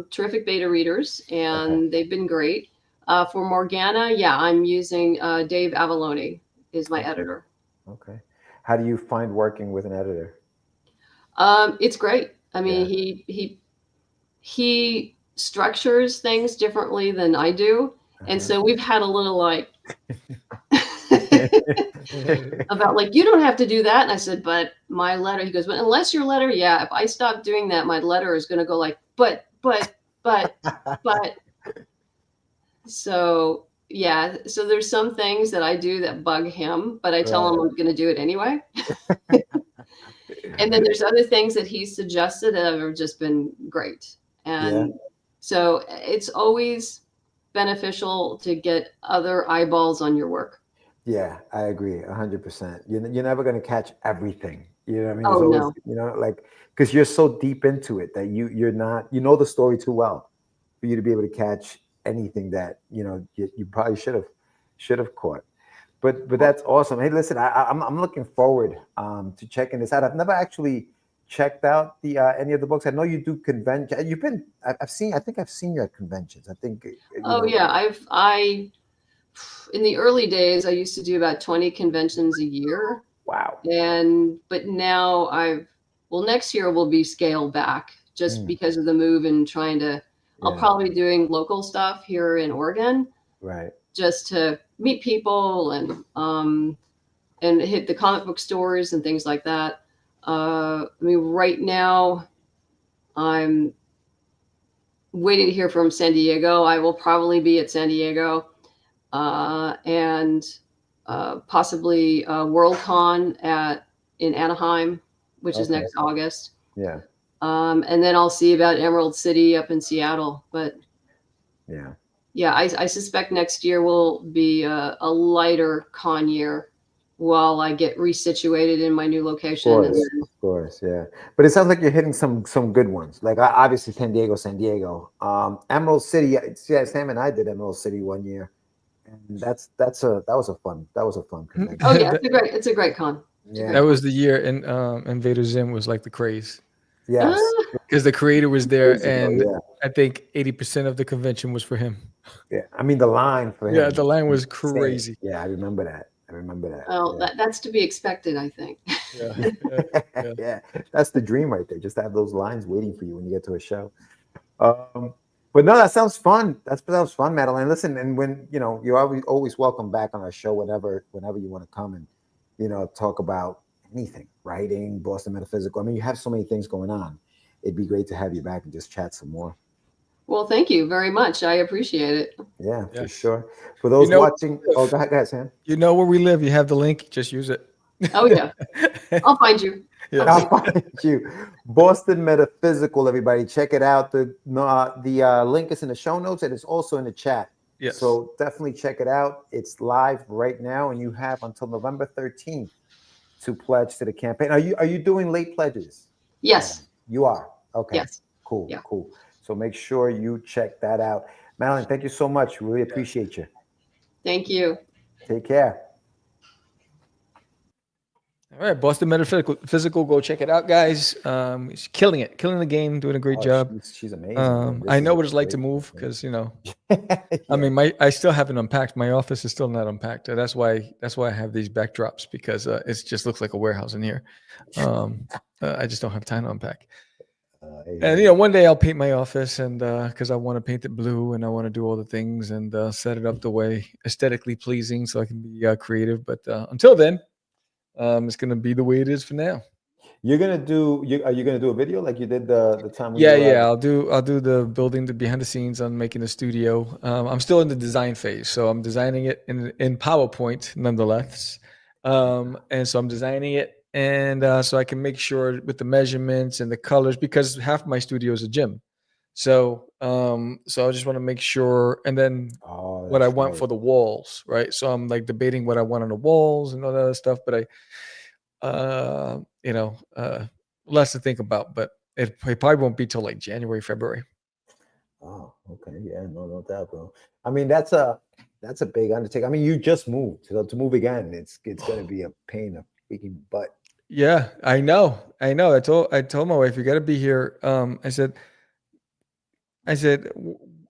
terrific beta readers, and they've been great. For Morgana, I'm using Dave Avalone is my editor. Okay. How do you find working with an editor? It's great. I mean, he structures things differently than I do. And so we've had a little like about like, you don't have to do that. And I said, but my letter, he goes, well, unless your letter, if I stop doing that, my letter is going to go like, but. So, so there's some things that I do that bug him, but I tell him I'm going to do it anyway. And then there's other things that he suggested that have just been great. And so it's always beneficial to get other eyeballs on your work. Yeah, I agree 100%. You're never going to catch everything. You know what I mean? Oh, always, no. You know, like, because you're so deep into it that you're not, you know the story too well for you to be able to catch anything that, you know, you probably should have caught. But that's awesome. Hey, listen, I'm looking forward to checking this out. I've never actually checked out the any of the books. I know you do convention. You've been. I think I've seen you at conventions. I think. I in the early days I used to do about 20 conventions a year. Wow. But now next year will be scaled back just because of the move and trying to. I'll probably be doing local stuff here in Oregon. Right. Just to meet people and hit the comic book stores and things like that. I mean, right now I'm waiting to hear from San Diego. I will probably be at San Diego and possibly Worldcon in Anaheim, which is next August. Yeah. And then I'll see about Emerald City up in Seattle. But I suspect next year will be a lighter con year while I get resituated in my new location. Of course, yeah. But it sounds like you're hitting some good ones. Like obviously San Diego. Emerald City. Sam and I did Emerald City one year, and that was a fun convention. Oh yeah, it's a great con. That was the year, and Invader Zim was like the craze. Yes, because the creator was there, and I think 80% of the convention was for him. Yeah, I mean the line for him. Yeah, the line was crazy. Yeah, I remember that. Well, that's to be expected, I think. Yeah, that's the dream right there. Just to have those lines waiting for you when you get to a show. But no, that sounds fun. That sounds fun, Madeline. Listen, and when you're always welcome back on our show whenever you want to come and talk about anything, writing, Boston Metaphysical. I mean, you have so many things going on. It'd be great to have you back and just chat some more. Well, thank you very much. I appreciate it. Yeah, Yeah. for sure. For those watching, go ahead, Sam. You know where we live. You have the link. Just use it. Oh yeah, I'll find you. Yeah. I'll find you. Boston Metaphysical, everybody. Check it out. The link is in the show notes and it's also in the chat. Yes. So definitely check it out. It's live right now, and you have until November 13th to pledge to the campaign. Are you doing late pledges? Yes. You are. Okay. Yes. Cool. Yeah. Cool. So make sure you check that out. Madeline, thank you so much. We really appreciate you. Thank you. Take care. All right, Boston Metaphysical, go check it out, guys. She's killing it, killing the game, doing a great job. She's amazing. I know what it's like to move because I mean, I still haven't unpacked. My office is still not unpacked. That's why I have these backdrops because it just looks like a warehouse in here. I just don't have time to unpack. And one day I'll paint my office, and because I want to paint it blue, and I want to do all the things and set it up the way aesthetically pleasing, so I can be creative. But until then. It's gonna be the way it is for now. Are you gonna do a video like you did the time? I'll do the building, the behind the scenes on making the studio. I'm still in the design phase, so I'm designing it in PowerPoint nonetheless. And so I'm designing it, and so I can make sure with the measurements and the colors, because half my studio is a gym. So I just want to make sure, and then what I want for the walls, right? So I'm like debating what I want on the walls and all that other stuff, but less to think about, but it probably won't be till like January, February. Oh, okay. Yeah, no doubt, bro. I mean, that's a big undertaking. I mean, you just moved. So to move again, it's gonna be a pain of freaking butt. Yeah, I know. I told my wife, you gotta be here. I said,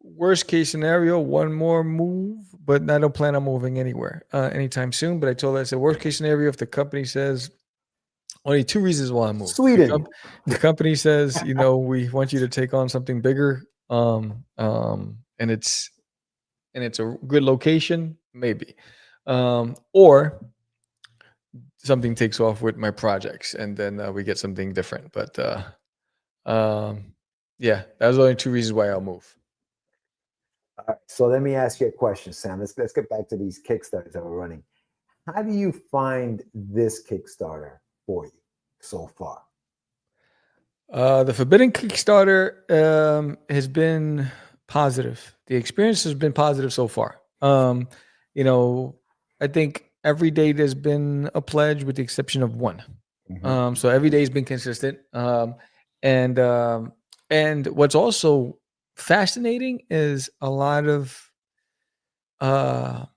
worst case scenario, one more move, but I don't plan on moving anywhere anytime soon. But I told her, I said, worst case scenario, if the company says, only two reasons why I move. Sweden. The company says, we want you to take on something bigger, and it's a good location, maybe, or something takes off with my projects, and then we get something different. But yeah, those are only two reasons why I'll move. All right, so let me ask you a question, Sam. Let's get back to these Kickstarters that we're running. How do you find this Kickstarter for you so far? The Forbidden Kickstarter has been positive. The experience has been positive so far. I think every day there's been a pledge with the exception of one. Mm-hmm. So every day has been consistent. And what's also fascinating is a lot of the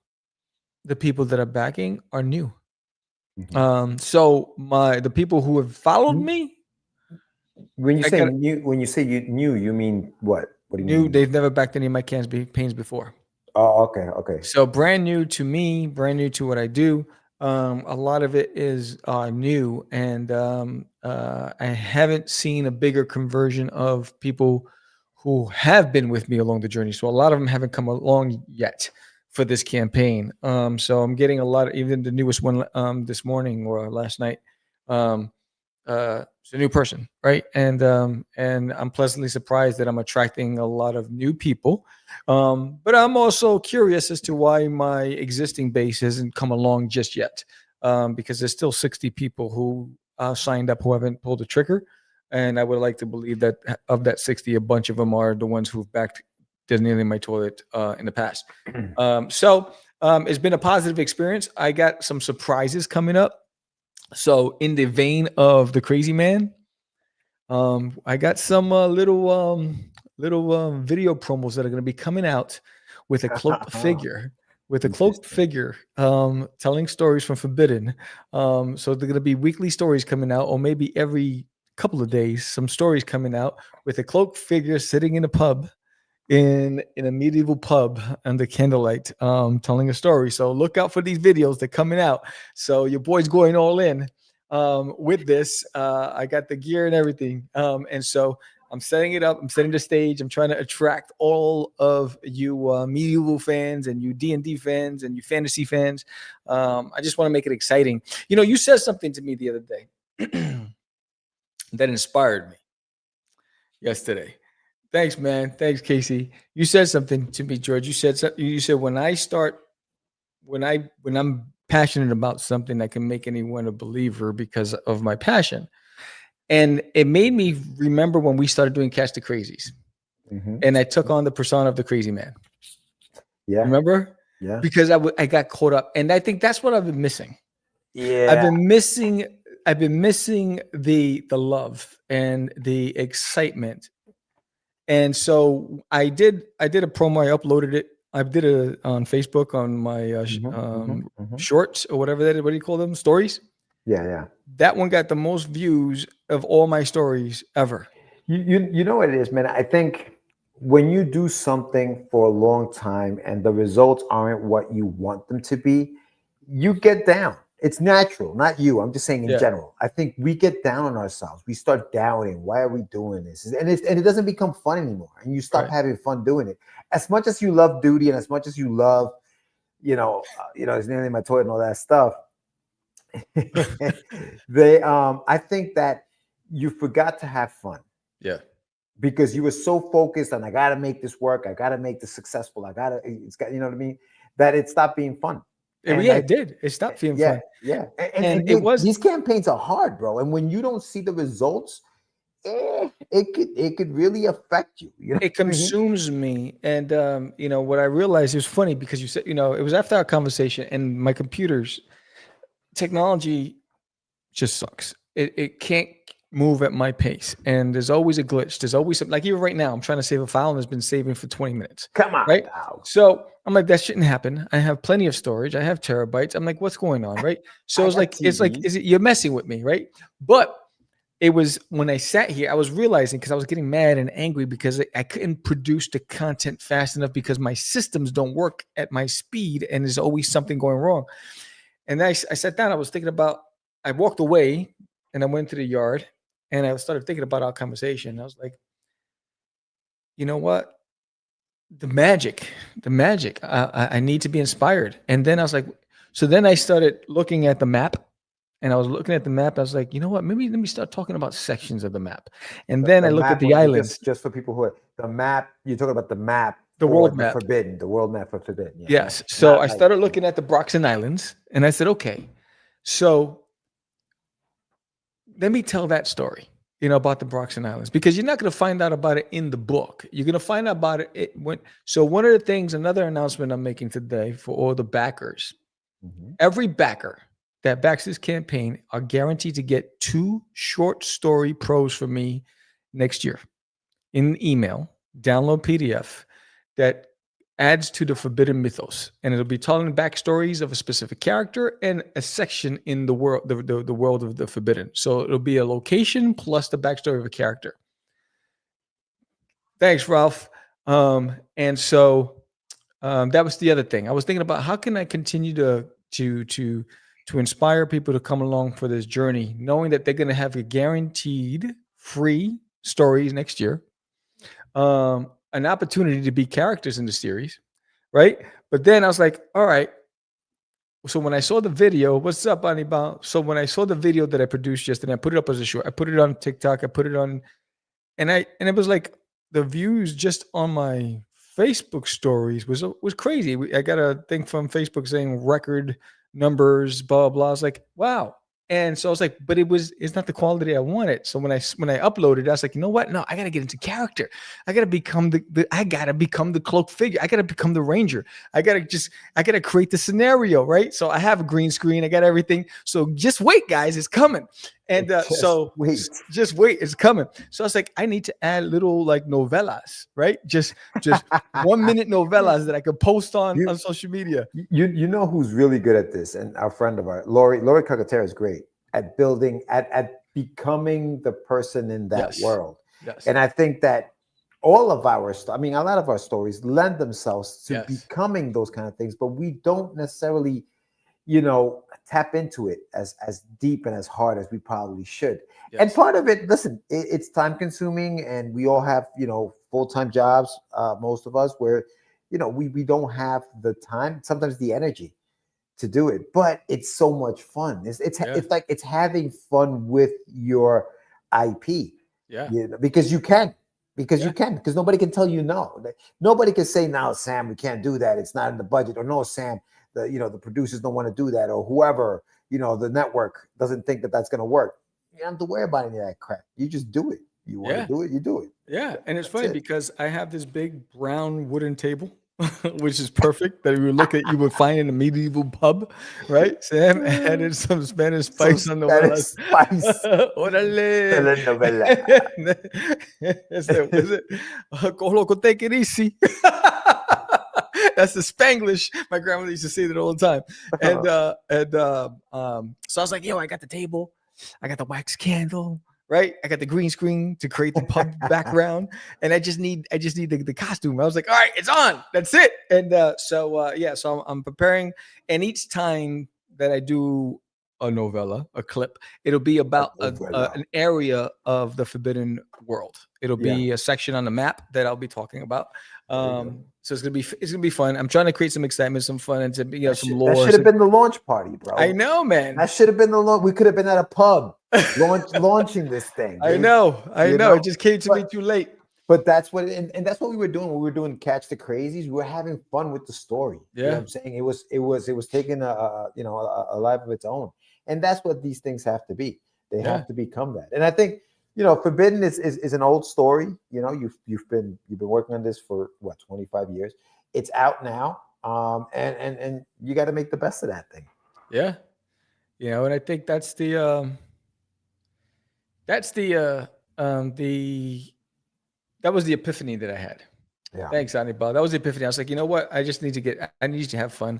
people that are backing are new. Mm-hmm. So the people who have followed me. When you say new, you mean what? What do you mean? They've never backed any of my campaigns before. Oh, okay. So brand new to me, brand new to what I do. A lot of it is new, and I haven't seen a bigger conversion of people who have been with me along the journey. So a lot of them haven't come along yet for this campaign. So I'm getting a lot of, even the newest one this morning or last night. It's a new person, right? And I'm pleasantly surprised that I'm attracting a lot of new people. But I'm also curious as to why my existing base hasn't come along just yet, because there's still 60 people who signed up who haven't pulled the trigger. And I would like to believe that of that 60, a bunch of them are the ones who've backed Designating My Toilet in the past. So it's been a positive experience. I got some surprises coming up. So in the vein of the Crazy Man, I got some little video promos that are going to be coming out with a cloaked figure, telling stories from Forbidden. So they're going to be weekly stories coming out, or maybe every couple of days, some stories coming out with a cloaked figure sitting in a pub, in a medieval pub under candlelight, telling a story. So look out for these videos. They're coming out. So your boy's going all in with this. I got the gear and everything. And so I'm setting it up. I'm setting the stage. I'm trying to attract all of you medieval fans and you D&D fans and you fantasy fans. I just want to make it exciting. You said something to me the other day that inspired me yesterday. Thanks, man. Thanks, Casey. You said something to me, George. You said when I'm passionate about something, I can make anyone a believer because of my passion. And it made me remember when we started doing Catch the Crazies. And I took on the persona of the crazy man. Yeah. Remember? Yeah. Because I got caught up. And I think that's what I've been missing. Yeah. I've been missing the love and the excitement. And so I did a promo. I uploaded it. I did it on Facebook on my shorts or whatever that is. What do you call them? Stories? Yeah. That one got the most views of all my stories ever. You know what it is, man? I think when you do something for a long time and the results aren't what you want them to be, you get down. It's natural, not you. I'm just saying in general. I think we get down on ourselves. We start doubting, why are we doing this? And it doesn't become fun anymore. And you stop having fun doing it. As much as you love duty and as much as you love, it's nearly my toy and all that stuff. I think that you forgot to have fun. Yeah. Because you were so focused on, I got to make this work. I got to make this successful. You know what I mean? That it stopped being fun. It did. It stopped being fun. Yeah. And these campaigns are hard, bro. And when you don't see the results, it could really affect you. It consumes me. And, what I realized, it was funny because you said, it was after our conversation and my technology just sucks. It can't move at my pace. And there's always a glitch. There's always something. Like even right now, I'm trying to save a file and it's been saving for 20 minutes. Come on. Right. Now. So I'm like, that shouldn't happen. I have plenty of storage. I have terabytes. I'm like, what's going on? Right. So you're messing with me. Right. But it was when I sat here, I was realizing, because I was getting mad and angry because I couldn't produce the content fast enough because my systems don't work at my speed and there's always something going wrong. And I sat down, I walked away and I went to the yard and I started thinking about our conversation. I was like, you know what? The magic, I need to be inspired. And then I was like, so then I started looking at the map. And I was looking at the map. I was like, you know what? Maybe let me start talking about sections of the map. And then I looked at the islands. Just for people who are the map, you're talking about the map. The world map. Forbidden. The world map for Forbidden. Yeah. Yes. So I started looking at the Broxton Islands. And I said, okay, so let me tell that story, about the Broxton Islands. Because you're not going to find out about it in the book. You're going to find out about it So one of the things, another announcement I'm making today for all the backers, every backer that backs this campaign are guaranteed to get 2 short story pros from me next year in email, download PDF that adds to the Forbidden mythos. And it'll be telling backstories of a specific character and a section in the world, the world of the Forbidden. So it'll be a location plus the backstory of a character. Thanks, Ralph. And so that was the other thing. I was thinking about how can I continue to inspire people to come along for this journey, knowing that they're going to have a guaranteed free stories next year, an opportunity to be characters in the series, right? But then I was like, all right. So when I saw the video, what's up, Anibal? So when I saw the video that I produced yesterday, I put it up as a short. I put it on TikTok. I put it on, and it was like the views just on my Facebook stories was crazy. I got a thing from Facebook saying record numbers, blah, blah. I was like, wow. And so I was like, but it's not the quality I wanted. So when I uploaded, I was like, you know what? No, I got to get into character. I got to become the cloaked figure. I got to become the ranger. I got to create the scenario, right? So I have a green screen. I got everything. So just wait, guys, it's coming. And just wait, it's coming. So I was like, I need to add little like novellas, right? Just 1 minute novellas that I could post on social media. You know who's really good at this, and our friend of ours, Lori Cacatera, is great at building, at becoming the person in that world. Yes. And I think that all of a lot of our stories lend themselves to becoming those kind of things, but we don't necessarily, tap into it as deep and as hard as we probably should. Yes. And part of it, listen, it's time consuming, and we all have, full-time jobs, most of us, where, we don't have the time, sometimes the energy to do it, but it's so much fun. It's like it's having fun with your IP, because you can. because you can, because nobody can tell you no. Nobody can say, no, Sam, we can't do that. It's not in the budget. Or no, Sam, the producers don't want to do that. Or whoever, the network doesn't think that that's going to work. You don't have to worry about any of that crap. You just do it. You want to do it, you do it. Yeah. And it's funny because I have this big brown wooden table, which is perfect, that you would find in a medieval pub, right? Sam added some Spanish spice on the novelas. Spice. Órale. Is it? Take it easy. That's the Spanglish. My grandmother used to say that all the time. So I was like, yo, I got the table. I got the wax candle. Right, I got the green screen to create the pub background, and I just need the costume. I was like, all right, it's on. That's it. And so I'm preparing. And each time that I do a novella, a clip, it'll be about an area of the Forbidden World. It'll be a section on the map that I'll be talking about. So it's gonna be fun. I'm trying to create some excitement, some fun, and some lore. That should have been the launch party, bro. I know, man. That should have been the launch. We could have been at a pub launching this thing. I know. It just came to me too late. But that's what, and that's what we were doing when we were doing Catch the Crazies. We were having fun with the story. Yeah, you know what I'm saying, it was taking a life of its own, and that's what these things have to be. They have to become that. And I think Forbidden is an old story. You've been working on this for what, 25 years. It's out now, and you got to make the best of that thing. Yeah, and I think that was the epiphany that I had. Yeah. Thanks, Anibal. That was the epiphany. I was like, you know what? I need to have fun.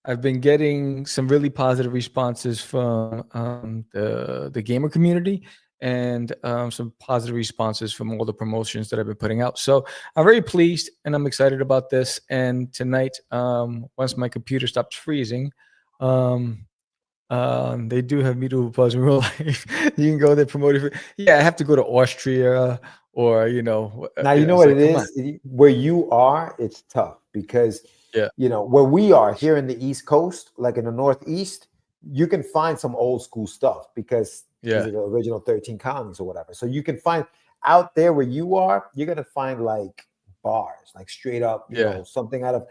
I've been getting some really positive responses from the gamer community, and some positive responses from all the promotions that I've been putting out. So I'm very pleased, and I'm excited about this. And tonight, once my computer stops freezing, they do have medieval pubs in real life. You can go there, promote it. I have to go to Austria or Now you know what it is. Where you are, it's tough because where we are here in the East Coast, like in the Northeast, you can find some old school stuff because these are the original 13 colonies or whatever. So you can find out there where you are, you're gonna find like bars, like straight up, something out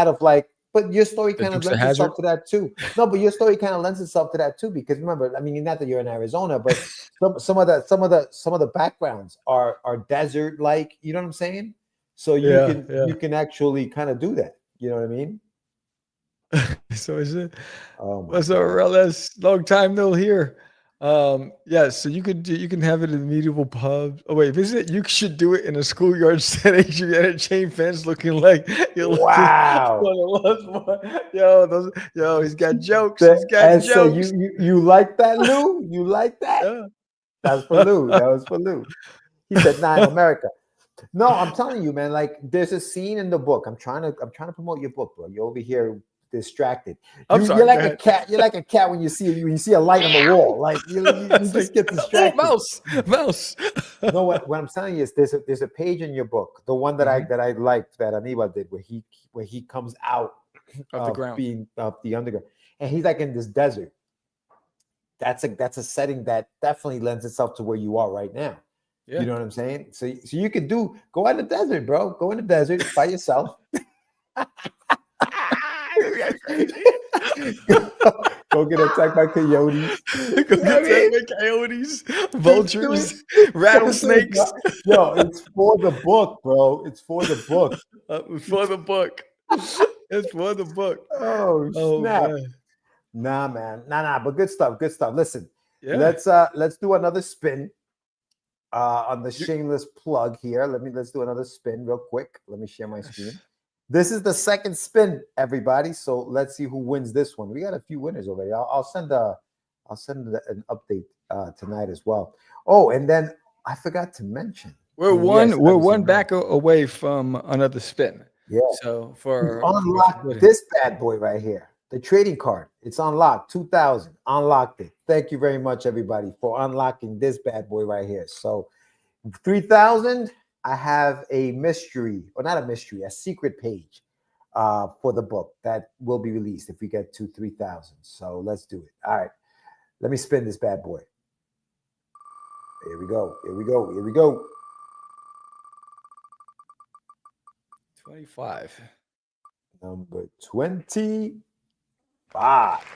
of like. But your story kind of lends itself to that too. No, but your story kind of lends itself to that too, because remember, I mean, not that you're in Arizona, but some of the backgrounds are desert, like, you know what I'm saying? So you can actually kind of do that. You know what I mean? So is it? What's up, RLS? Long time no here. So you can have it in the medieval pub. Oh wait, visit. You should do it in a schoolyard setting. You get a chain fence looking like wow. Yo, he's got jokes. He's got jokes. So you like that, Lou? You like that? Yeah. That's for Lou. That was for Lou. He said, "Nah, in America." No, I'm telling you, man. Like, there's a scene in the book. I'm trying to promote your book, bro. You're over here distracted. You're like a cat. You're like a cat when you see a light on the wall. Like you just get distracted. Mouse. No, what I'm telling you is there's a page in your book, the one that I liked that Anibal did, where he comes out of the ground, being up the underground, and he's like in this desert. That's a setting that definitely lends itself to where you are right now. Yeah. You know what I'm saying? So you could go out in the desert, bro. Go in the desert by yourself. Go get attacked by coyotes. Vultures, rattlesnakes. Yo, it's for the book, bro. It's for the book. It's for the book. It's for the book. Oh snap. Man. Nah, man. Nah. But good stuff. Listen, let's do another spin. On the shameless plug here. Let's do another spin real quick. Let me share my screen. This is the second spin, everybody. So let's see who wins this one. We got a few winners already. I'll send an update tonight as well. Oh, and then I forgot to mention we're one back away from another spin. Yeah. So for unlock this bad boy right here. The trading card, it's unlocked, 2,000, unlocked it. Thank you very much, everybody, for unlocking this bad boy right here. So 3,000, I have a mystery, or not a mystery, a secret page for the book that will be released if we get to 3,000. So let's do it. All right, let me spin this bad boy. Here we go. Here we go. Here we go. 25. Number 25.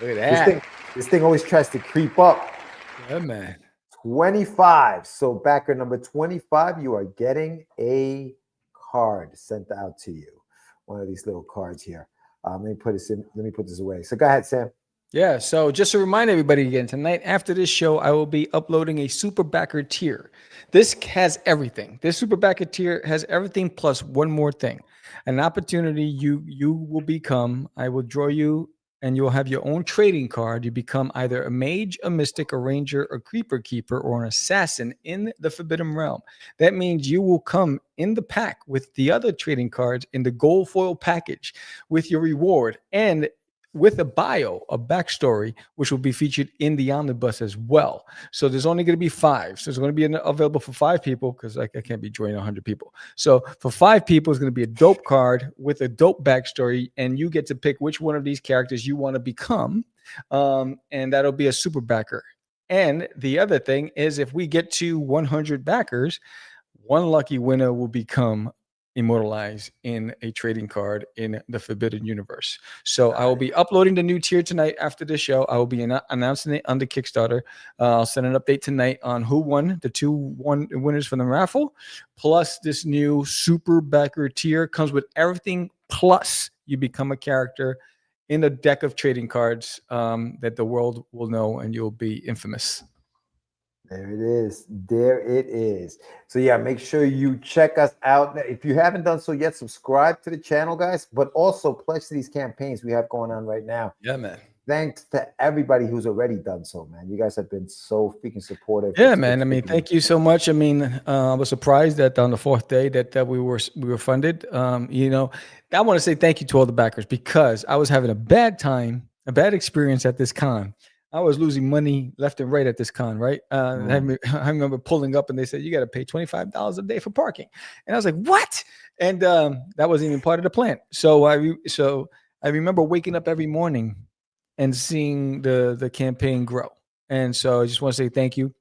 Look at that. This thing always tries to creep up. Yeah, man. 25. So backer number 25, you are getting a card sent out to you. One of these little cards here. Let me put this away. So go ahead, Sam. Yeah, so just to remind everybody again, tonight after this show, I will be uploading a super backer tier. This has everything. This super backer tier has everything plus one more thing. An opportunity you will become, I will draw you, and you'll have your own trading card. You become either a mage, a mystic, a ranger, a creeper keeper, or an assassin in the Forbidden Realm. That means you will come in the pack with the other trading cards in the gold foil package with your reward and with a bio, a backstory, which will be featured in the omnibus as well. So there's only going to be 5. So it's going to be available for 5 people because I can't be joining 100 people. So for 5 people, it's going to be a dope card with a dope backstory, and you get to pick which one of these characters you want to become, and that'll be a super backer. And the other thing is, if we get to 100 backers, one lucky winner will become immortalized in a trading card in the Forbidden Universe. So I will be uploading the new tier tonight after this show. I will be announcing it on the Kickstarter. I'll send an update tonight on who won the 2 winners from the raffle. Plus, this new super backer tier comes with everything. Plus, you become a character in a deck of trading cards that the world will know, and you'll be infamous. There it is. There it is. So yeah, make sure you check us out. If you haven't done so yet, subscribe to the channel, guys, but also pledge to these campaigns we have going on right now. Yeah, man. Thanks to everybody who's already done so, man. You guys have been so freaking supportive. Yeah, man. I mean, thank you so much. I mean, I was surprised that on the 4th day that we were funded. You know, I want to say thank you to all the backers because I was having a bad experience at this con. I was losing money left and right at this con, right? I remember pulling up and they said, you got to pay $25 a day for parking. And I was like, what? And that wasn't even part of the plan. So I remember waking up every morning and seeing the campaign grow. And so I just want to say thank you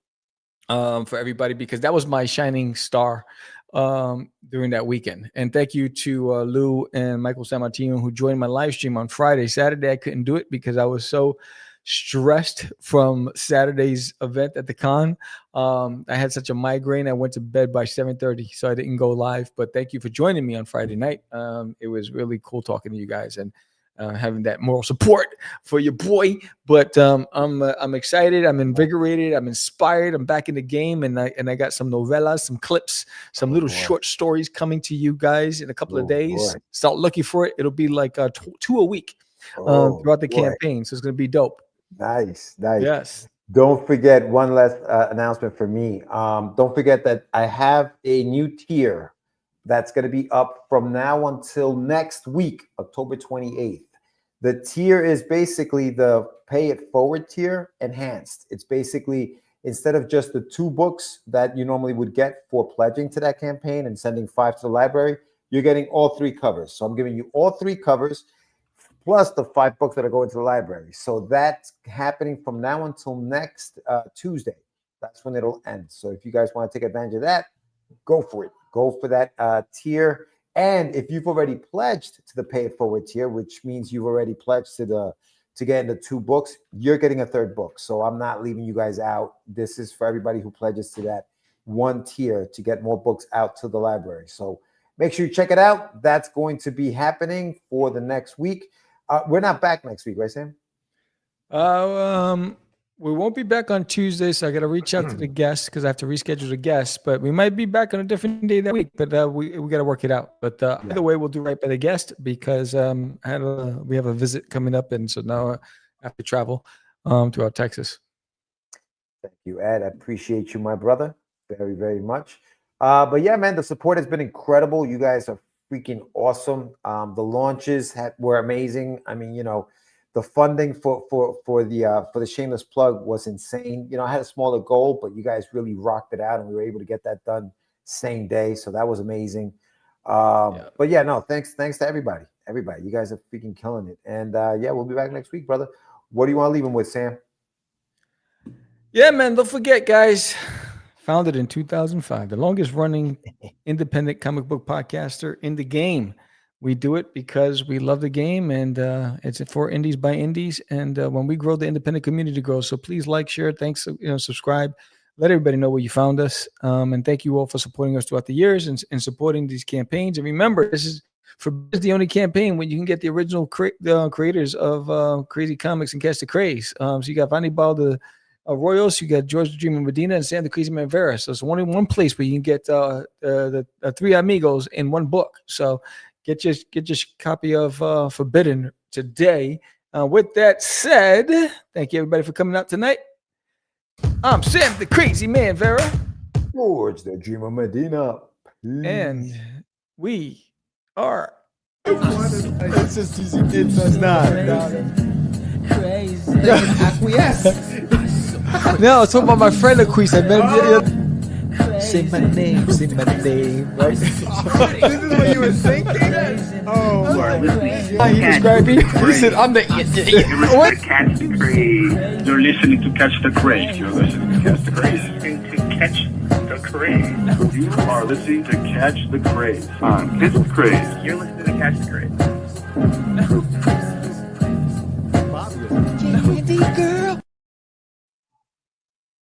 for everybody, because that was my shining star during that weekend. And thank you to Lou and Michael Sammartino, who joined my live stream on Friday. Saturday, I couldn't do it because I was so stressed from Saturday's event at the con. I had such a migraine. I went to bed by 7:30, so I didn't go live. But thank you for joining me on Friday night. It was really cool talking to you guys and having that moral support for your boy. But I'm excited. I'm invigorated. I'm inspired. I'm back in the game, and I got some novellas, some clips, some little short stories coming to you guys in a couple of days. Start looking for it. It'll be like 2 a week throughout the campaign. So it's going to be dope. Nice. Yes. Don't forget one last announcement for me. Don't forget that I have a new tier that's going to be up from now until next week, October 28th. The tier is basically the pay it forward tier enhanced. It's basically, instead of just the 2 books that you normally would get for pledging to that campaign and sending 5 to the library, you're getting all 3 covers. So I'm giving you all 3 covers plus the 5 books that are going to the library. So that's happening from now until next Tuesday. That's when it'll end. So if you guys want to take advantage of that, go for it. Go for that tier. And if you've already pledged to the pay it forward tier, which means you've already pledged to get the 2 books, you're getting a 3rd book. So I'm not leaving you guys out. This is for everybody who pledges to that 1 tier to get more books out to the library. So make sure you check it out. That's going to be happening for the next week. We're not back next week, right, Sam? We won't be back on Tuesday, so I got to reach out to the guests because I have to reschedule the guests. But we might be back on a different day that week. But we got to work it out. But either way, we'll do right by the guest because we have a visit coming up, and so now I have to travel throughout Texas. Thank you, Ed. I appreciate you, my brother, very, very much. But yeah, man, the support has been incredible. You guys are freaking awesome. The launches were amazing. I mean, the funding for the shameless plug was insane. I had a smaller goal, but you guys really rocked it out, and we were able to get that done same day. So that was amazing. But yeah, no, thanks to everybody. You guys are freaking killing it. And yeah, we'll be back next week, brother. What do you want to leave them with, Sam? Yeah, man, don't forget, guys. founded in 2005, the longest running independent comic book podcaster in the game. We do it because we love the game, and it's for indies by indies. And when we grow, the independent community grows. So please like, share, thanks, subscribe, let everybody know where you found us. And thank you all for supporting us throughout the years and supporting these campaigns. And remember, this is the only campaign when you can get the original creators of Crazy Comics and Catch the Craze. So you got Vanibal the Royals, you got George the Dreamer Medina, and Sam the Crazy Man Vera. So it's only one place where you can get the three amigos in one book. So get your copy of Forbidden today. With that said, thank you everybody for coming out tonight. I'm Sam the Crazy Man Vera. George the Dreamer Medina. Peace. And we are. It's just easy. It's not. Crazy. Acquiesce. No, it's talking about my friend Acquiesce. Say my name, right? This is what you were thinking? Oh, He described me. He said, I'm the What? Catch the Craze. You're listening to Catch the Craze. You're listening to Catch the Craze. To Catch the Craze. You are listening to Catch the Craze. Catch the Craze. You're listening to Catch the Craze.